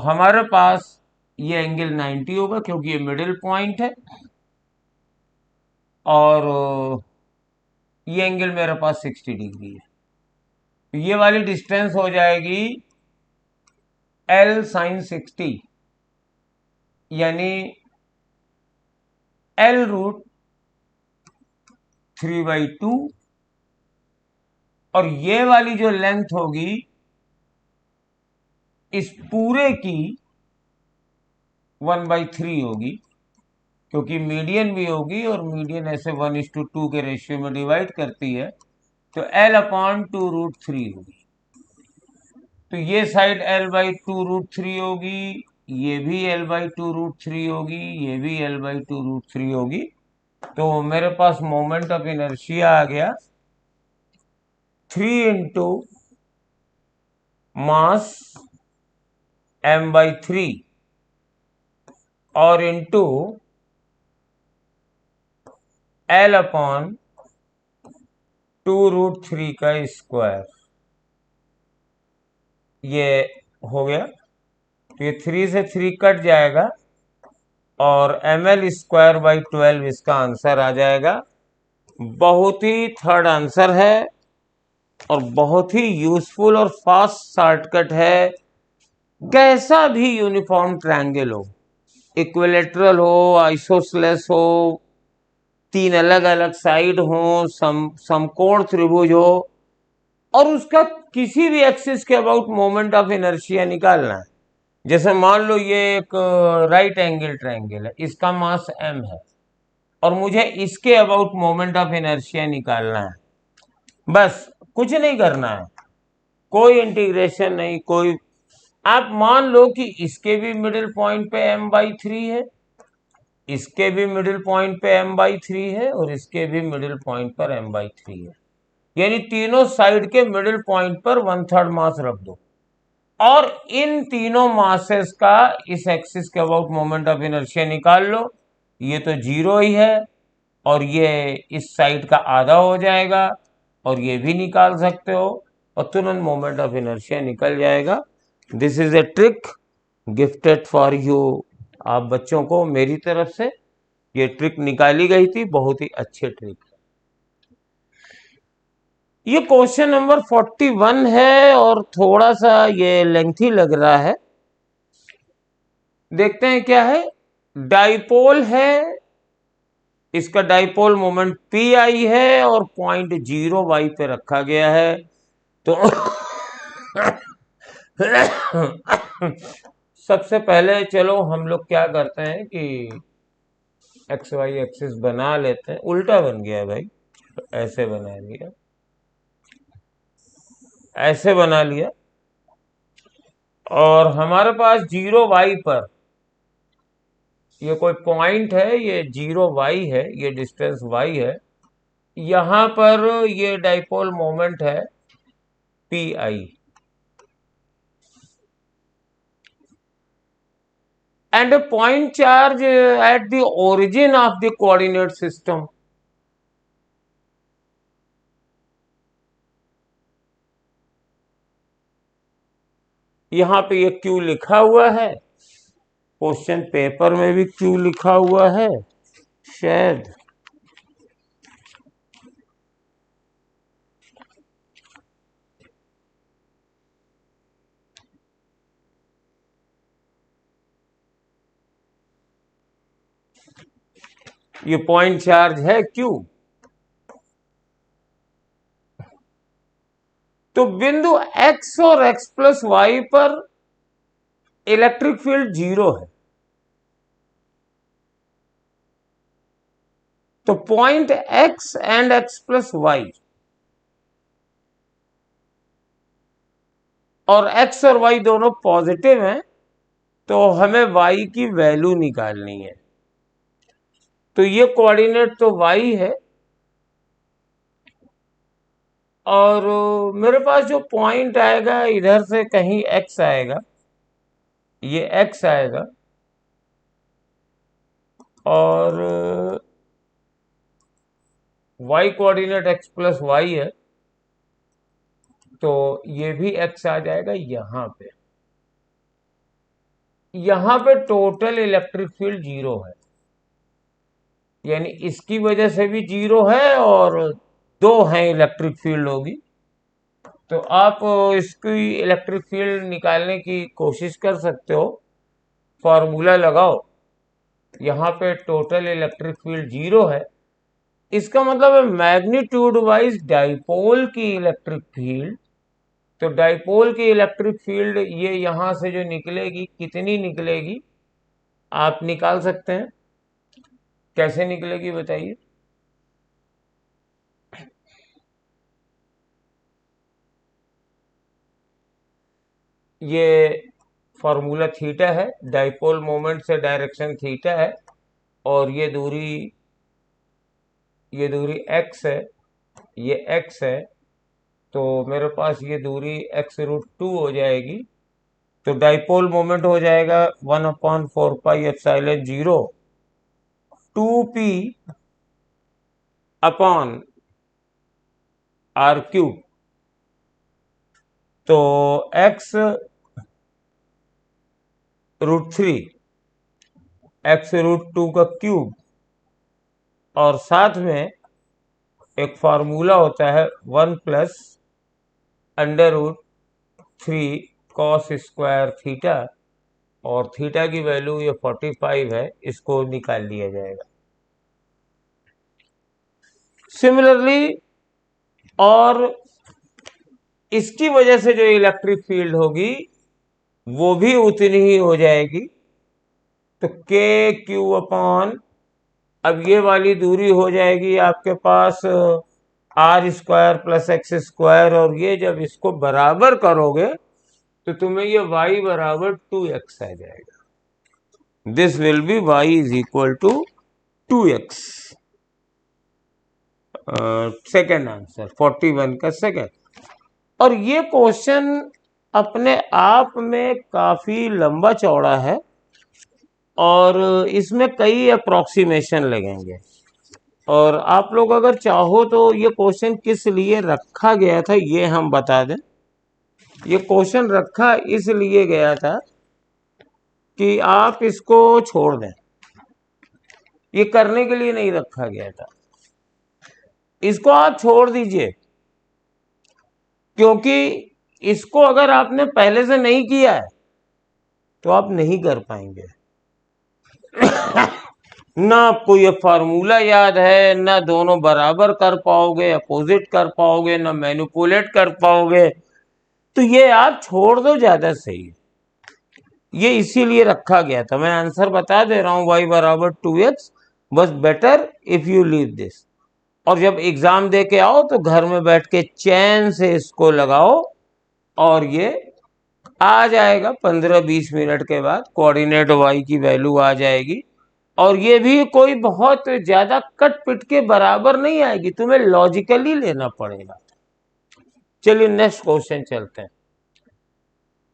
हमारे पास ये एंगल 90 होगा क्योंकि ये मिडिल पॉइंट है, और ये एंगल मेरे पास 60 डिग्री है। तो ये वाली डिस्टेंस हो जाएगी L sin 60, यानी L√3/2, और ये वाली जो लेंथ होगी इस पूरे की 1/3 होगी, क्योंकि मीडियन भी होगी और मीडियन ऐसे 1:2 के रेशियो में डिवाइड करती है, तो L/2√3 होगी। तो ये साइड L/2√3 होगी, ये भी L/2√3 होगी, ये भी L/2√3 होगी। तो मेरे पास मोमेंट ऑफ इनर्शिया आ गया 3 इंटू मास m/3 और इंटू L/2√3 का स्क्वायर। ये हो गया। तो ये 3 से 3 कट जाएगा और ml²/12 इसका आंसर आ जाएगा। बहुत ही थर्ड आंसर है और बहुत ही यूजफुल और फास्ट शॉर्टकट है। कैसा भी यूनिफॉर्म ट्रायंगल हो, इक्विलेटरल हो, आइसोसेलेस हो, 3 अलग अलग साइड हो, समकोण त्रिभुज हो, और उसका किसी भी एक्सिस के अबाउट मोमेंट ऑफ इनर्शिया निकालना है। जैसे मान लो ये एक राइट एंगल ट्रायंगल है, इसका मास m है और मुझे इसके अबाउट मोमेंट ऑफ इनर्शिया निकालना है। बस कुछ नहीं करना है, कोई इंटीग्रेशन नहीं, कोई। आप मान लो कि इसके भी मिडिल पॉइंट पे m/3 है, इसके भी मिडिल पॉइंट पे m/3 है और इसके भी मिडिल पॉइंट पर m/3 है, यानी तीनों साइड के मिडिल पॉइंट पर 1/3 मास रख दो और इन तीनों मासेस का इस एक्सिस के अबाउट मोमेंट ऑफ इनर्शिया निकाल लो। ये तो 0 ही है और ये इस साइड का आधा हो जाएगा और ये भी निकाल सकते हो और तुरंत मोमेंट ऑफ इनर्शिया निकल जाएगा। This is a trick gifted for you. आप बच्चों को मेरी तरफ से ये ट्रिक निकाली गई थी, बहुत ही अच्छी ट्रिक है। ये क्वेश्चन नंबर 41 है और थोड़ा सा ये लेंथी लग रहा है। देखते हैं क्या है। डाइपोल है, इसका डाइपोल मोमेंट पी आई है और पॉइंट 0 y पे रखा गया है। तो सबसे पहले चलो हम लोग क्या करते हैं कि एक्स वाई एक्सिस बना लेते हैं। उल्टा बन गया भाई, ऐसे बना लिया, ऐसे बना लिया और हमारे पास 0 y पर ये कोई पॉइंट है, ये 0 y है, ये डिस्टेंस y है। यहां पर ये डाइपोल मोमेंट है P I and a point charge at the origin of the coordinate system. यहां पे ये Q लिखा हुआ है, क्वेश्चन पेपर में भी Q लिखा हुआ है शायद। ये पॉइंट चार्ज है Q। तो बिंदु X और X+Y पर इलेक्ट्रिक फील्ड 0 है। तो पॉइंट X एंड X+Y और X और Y दोनों पॉजिटिव हैं, तो हमें Y की वैल्यू निकालनी है। तो ये कोऑर्डिनेट तो Y है और मेरे पास जो पॉइंट आएगा इधर से कहीं X आएगा, ये X आएगा और Y कोऑर्डिनेट X+Y है, तो ये भी X आ जाएगा यहां पे। यहां पे टोटल इलेक्ट्रिक फील्ड 0 है, यानी इसकी वजह से भी 0 है और 2 हैं इलेक्ट्रिक फील्ड होगी। तो आप इसकी इलेक्ट्रिक फील्ड निकालने की कोशिश कर सकते हो, फॉर्मूला लगाओ। यहाँ पे टोटल इलेक्ट्रिक फील्ड 0 है, इसका मतलब है मैग्नीट्यूड वाइज डाइपोल की इलेक्ट्रिक फील्ड। तो डाइपोल की इलेक्ट्रिक फील्ड ये यहां से जो निकलेगी, कितनी निकलेगी आप निकाल सकते हैं। कैसे निकलेगी बताइए। ये फॉर्मूला थीटा है, डाइपोल मोमेंट से डायरेक्शन थीटा है और ये दूरी x है, ये x है, तो मेरे पास ये दूरी x√2 हो जाएगी। तो डाइपोल मोमेंट हो जाएगा 1/4πε0 2p अपॉन r क्यूब। तो x √3 x√2 का क्यूब, और साथ में एक फार्मूला होता है 1 प्लस √3 cos स्क्वायर थीटा, और थीटा की वैल्यू ये 45 है, इसको निकाल लिया जाएगा। सिमिलरली, और इसकी वजह से जो इलेक्ट्रिक फील्ड होगी वो भी उतनी ही हो जाएगी। तो के क्यू अपॉन, अब ये वाली दूरी हो जाएगी आपके पास r² प्लस x², और ये जब इसको बराबर करोगे तो तुम्हें ये y बराबर 2x आ जाएगा। This will be y is equal to 2x। Second answer 41 का सेकेंड। और ये क्वेश्चन अपने आप में काफी लंबा चौड़ा है और इसमें कई अप्रोक्सीमेशन लगेंगे, और आप लोग अगर चाहो तो ये क्वेश्चन किस लिए रखा गया था ये हम बता दें। ये क्वेश्चन रखा इसलिए गया था कि आप इसको छोड़ दें, ये करने के लिए नहीं रखा गया था। इसको आप छोड़ दीजिए, क्योंकि इसको अगर आपने पहले से नहीं किया है तो आप नहीं कर पाएंगे। ना आपको ये फार्मूला याद है, ना दोनों बराबर कर पाओगे, अपोजिट कर पाओगे, ना मैनिपुलेट कर पाओगे, तो ये आप छोड़ दो, ज्यादा सही है। ये इसीलिए रखा गया था। मैं आंसर बता दे रहा हूं, y बराबर 2x, बस better if you leave this. और जब एग्जाम दे के आओ तो घर में बैठ के चैन से इसको लगाओ, और ये आ जाएगा 15-20 मिनट के बाद, कोऑर्डिनेट y की वैल्यू आ जाएगी। और ये भी कोई बहुत ज्यादा कट पिट के बराबर नहीं आएगी, तुम्हें लॉजिकली लेना पड़ेगा। चलिए नेक्स्ट क्वेश्चन चलते हैं।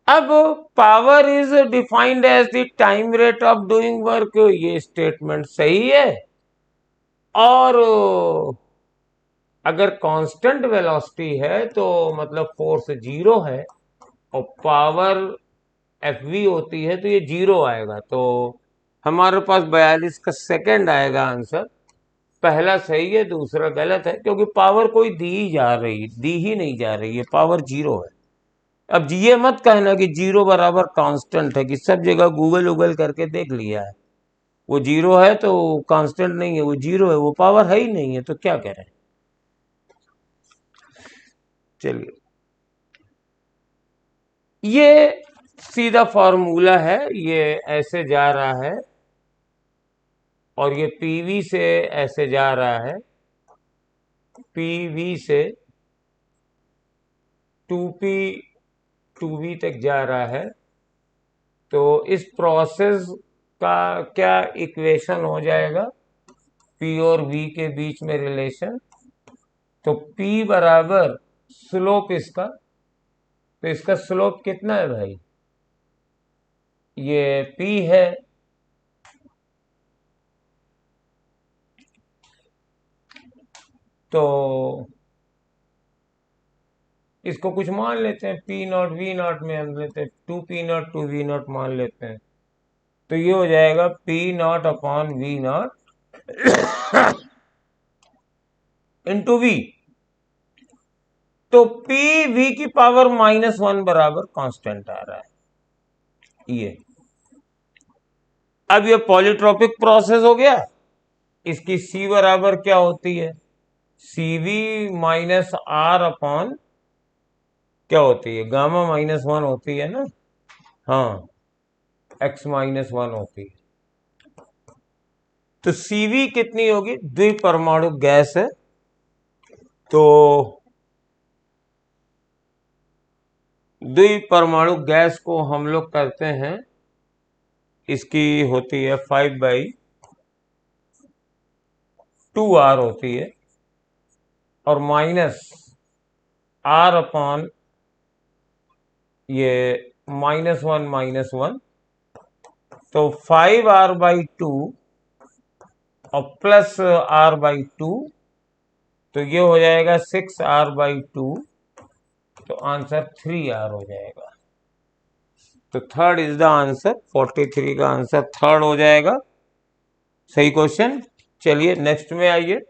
अब power is defined as the time rate of doing work, ये स्टेटमेंट सही है। और अगर कांस्टेंट वेलोसिटी है तो मतलब फोर्स 0 है, और पावर FV होती है तो ये 0 आएगा। तो हमारे पास 42 का सेकंड आएगा आंसर। पहला सही है, दूसरा गलत है, क्योंकि पावर कोई दी ही नहीं जा रही है, पावर 0 है। अब ये मत कहना कि 0 बराबर कांस्टेंट है, कि सब जगह गूगल करके देख लिया है, वो 0 है तो कांस्टेंट नहीं है, वो 0 है, वो पावर है ही नहीं है, तो क्या करें। चलिए, ये सीधा फॉर्मूला है, ये ऐसे जा रहा है और ये PV से ऐसे जा रहा है, PV से 2P 2V तक जा रहा है। तो इस प्रोसेस का क्या इक्वेशन हो जाएगा, P और V के बीच में रिलेशन। तो P बराबर स्लोप इसका, तो इसका स्लोप कितना है भाई, ये P है, तो इसको कुछ मान लेते हैं, P0 V0 में हम लेते हैं 2P0 2V0 मान लेते हैं। तो ये हो जाएगा P0 upon V0 into V। तो PV की पावर -1 बराबर कांस्टेंट आ रहा है ये। अब ये पॉलीट्रोपिक प्रोसेस हो गया। इसकी C बराबर क्या होती है, CV माइनस R अपॉन क्या होती है, गामा -1 होती है ना, हाँ, X -1 होती है। तो CV कितनी होगी, द्विपरमाणु गैस है, तो द्विपरमाणु गैस को हम लोग करते हैं, इसकी होती है 5/2R होती है, और माइनस R अपॉन ये -1 तो 5R/2 और प्लस R/2, तो ये हो जाएगा 6R/2, तो आंसर 3R हो जाएगा। तो थर्ड इज द आंसर, 43 का आंसर थर्ड हो जाएगा। सही क्वेश्चन। चलिए नेक्स्ट में आइए।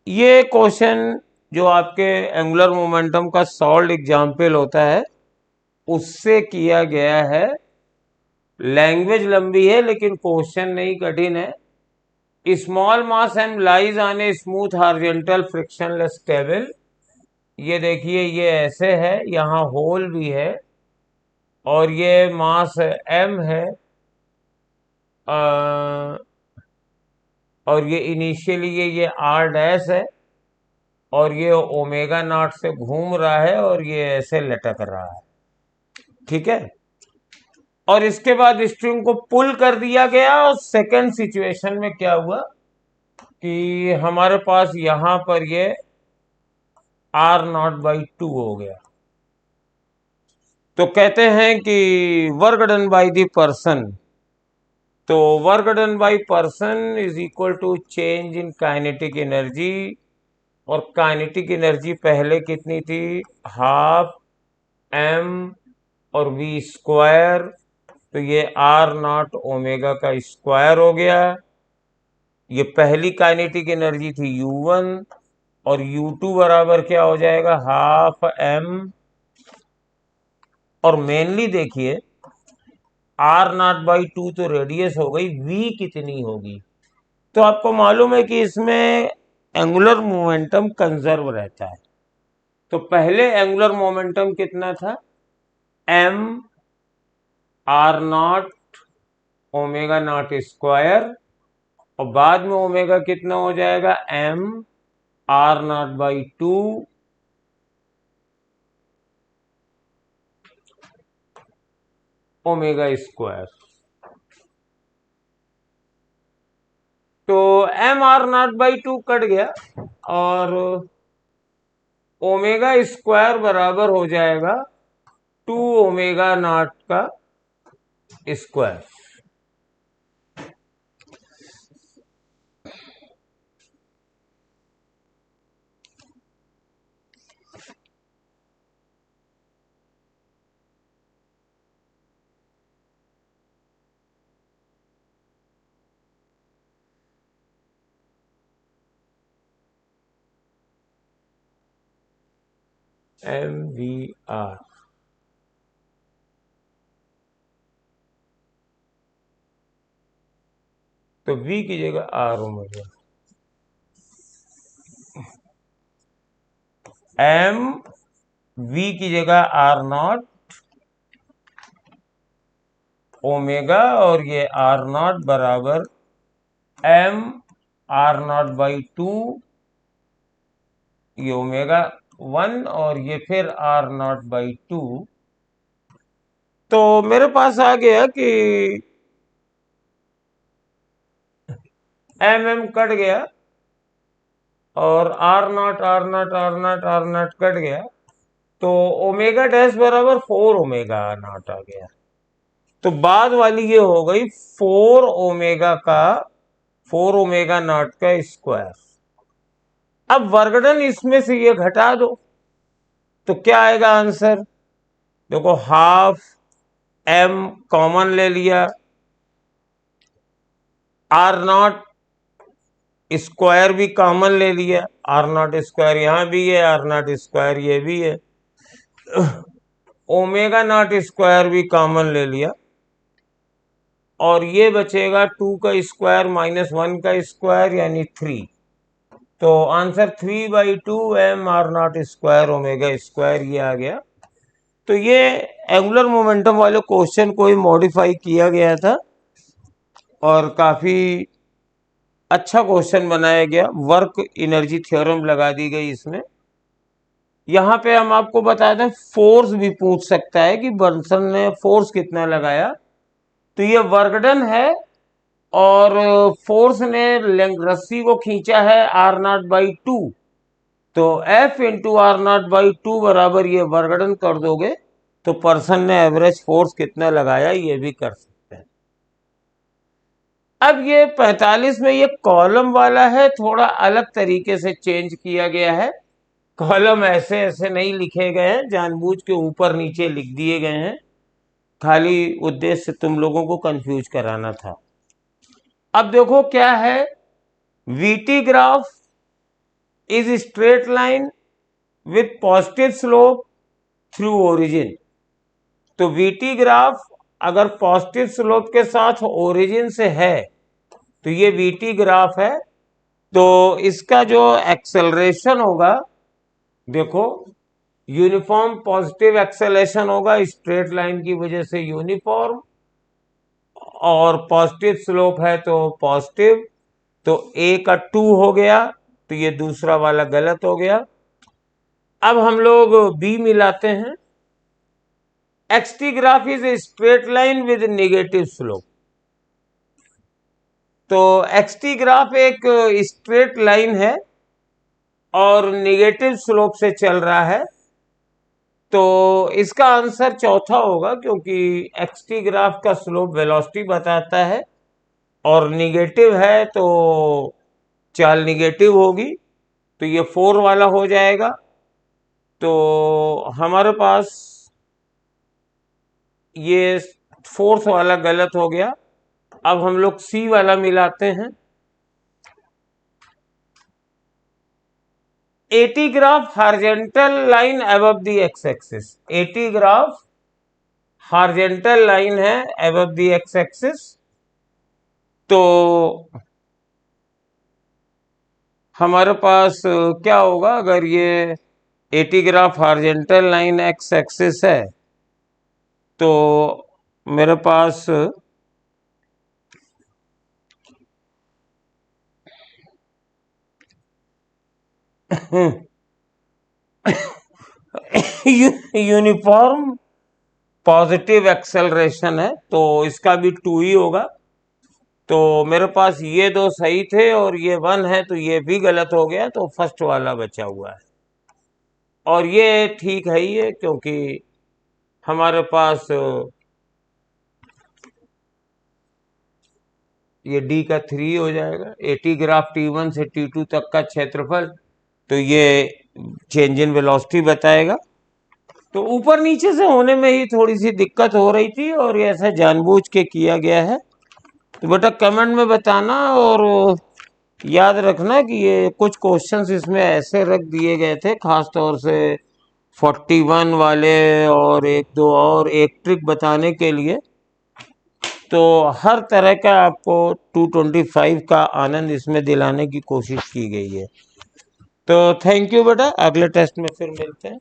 ये क्वेश्चन जो आपके एंगुलर मोमेंटम का सॉल्व एग्जाम्पल होता है उससे किया गया है। लैंग्वेज लंबी है लेकिन क्वेश्चन नहीं कठिन है। Small mass M lies on a smooth horizontal frictionless table. ये देखिए ये ऐसे है, यहाँ होल भी है और ये मास एम है और ये इनिशियली ये आर डैश है और ये ओमेगा नॉट से घूम रहा है और ये ऐसे लटक रहा है। ठीक है, और इसके बाद स्ट्रिंग को पुल कर दिया गया और सेकंड सिचुएशन में क्या हुआ कि हमारे पास यहां पर ये आर नॉट बाई 2 हो गया। तो कहते हैं कि work done by the person, तो work done by person is equal to change in kinetic energy, और काइनेटिक एनर्जी पहले कितनी थी, हाफ एम और वी स्क्वायर, तो ये आर नॉट ओमेगा का स्क्वायर हो गया। ये पहली काइनेटिक एनर्जी थी U1 और U2 बराबर क्या हो जाएगा, हाफ एम, और मेनली देखिए आर नॉट बाई 2 तो रेडियस हो गई, V कितनी होगी। तो आपको मालूम है कि इसमें एंगुलर मोमेंटम कंजर्व रहता है। तो पहले एंगुलर मोमेंटम कितना था, m R not omega nought square, और बाद में ओमेगा कितना हो जाएगा, m R nought by 2 omega square. तो m R nought by 2 cut गया और ओमेगा स्क्वायर बराबर हो जाएगा 2 ओमेगा नॉट का स्क्वायर। MVR, तो V की जगह R ओमेगा, M V की जगह आर नॉट ओमेगा, और ये आर नॉट बराबर M आर नॉट बाई 2, ये ओमेगा 1 और ये फिर आर नॉट बाई 2। तो मेरे पास आ गया कि एम कट गया और R nought R nought R nought R nought cut गया, तो ओमेगा डैश बराबर 4 ओमेगा नॉट आ गया। तो बाद वाली ये हो गई 4 ओमेगा नॉट का स्क्वायर। अब वर्गडन इसमें से ये घटा दो तो क्या आएगा आंसर, देखो हाफ एम कॉमन ले लिया, आर नॉट स्क्वायर भी कॉमन ले लिया, आर नॉट स्क्वायर यहां भी है, आर नॉट स्क्वायर ये भी है, ओमेगा नॉट स्क्वायर भी कॉमन ले लिया, और ये बचेगा 2 का स्क्वायर माइनस 1 का स्क्वायर यानी 3। तो answer 3 by 2 M R nought square omega square ये आ गया। तो ये एंगुलर मोमेंटम वाले क्वेश्चन को ही मॉडिफाई किया गया था और काफी अच्छा क्वेश्चन बनाया गया। वर्क एनर्जी थ्योरम लगा दी गई इसमें। यहाँ पे हम आपको बता दें फोर्स भी पूछ सकता है कि बर्नसन ने फोर्स कितना लगाया। तो ये वर्क डन है और फोर्स ने रस्सी को खींचा है आर नॉट बाई 2, तो F into R nought by 2 बराबर ये वर्क डन कर दोगे तो पर्सन ने एवरेज फोर्स कितना लगाया ये भी कर सकते हैं। अब ये 45 में ये कॉलम वाला है, थोड़ा अलग तरीके से चेंज किया गया है। कॉलम ऐसे ऐसे नहीं लिखे गए हैं, जानबूझ के ऊपर नीचे लिख दिए गए हैं, खाली उद्देश्य तुम लोगों को कंफ्यूज कराना था। अब देखो क्या है, VT graph is straight line with positive slope through origin. तो वीटी ग्राफ अगर पॉजिटिव स्लोप के साथ ओरिजिन से है तो ये वीटी ग्राफ है। तो इसका जो एक्सेलरेशन होगा, देखो यूनिफॉर्म पॉजिटिव एक्सेलरेशन होगा, स्ट्रेट लाइन की वजह से यूनिफॉर्म, और पॉजिटिव स्लोप है तो पॉजिटिव, तो ए का 2 हो गया, तो ये दूसरा वाला गलत हो गया। अब हम लोग बी मिलाते हैं। X T graph is a straight line with negative slope. तो एक्सटी ग्राफ एक स्ट्रेट लाइन है और नेगेटिव स्लोप से चल रहा है, तो इसका आंसर चौथा होगा, क्योंकि एक्सटी ग्राफ का स्लोप वेलोसिटी बताता है और निगेटिव है तो चाल निगेटिव होगी, तो ये 4 वाला हो जाएगा। तो हमारे पास ये 4th वाला गलत हो गया। अब हम लोग सी वाला मिलाते हैं। Eighty graph horizontal line above the x axis. Eighty graph horizontal line है अबव द एक्स एक्सिस। तो हमारे पास क्या होगा, अगर ये eighty graph horizontal line x axis है तो मेरे पास यूनिफॉर्म पॉजिटिव एक्सेलरेशन है, तो इसका भी 2 ही होगा। तो मेरे पास ये 2 सही थे और ये 1 है, तो ये भी गलत हो गया, तो फर्स्ट वाला बचा हुआ है। और ये ठीक है ही है, क्योंकि हमारे पास ये डी का 3 हो जाएगा। एटी ग्राफ T1 से T2 तक का क्षेत्रफल, तो ये चेंज इन वेलोसिटी बताएगा। तो ऊपर नीचे से होने में ही थोड़ी सी दिक्कत हो रही थी और ये ऐसा जानबूझ के किया गया है। तो बेटा कमेंट में बताना, और याद रखना कि ये कुछ क्वेश्चंस इसमें ऐसे रख दिए गए थे, खास तौर से 41 वाले और एक दो और एक ट्रिक बताने के लिए। तो हर तरह का आपको 225 का आनंद इसमें दिलाने की कोशिश की गई है। तो थैंक यू बेटा, अगले टेस्ट में फिर मिलते हैं।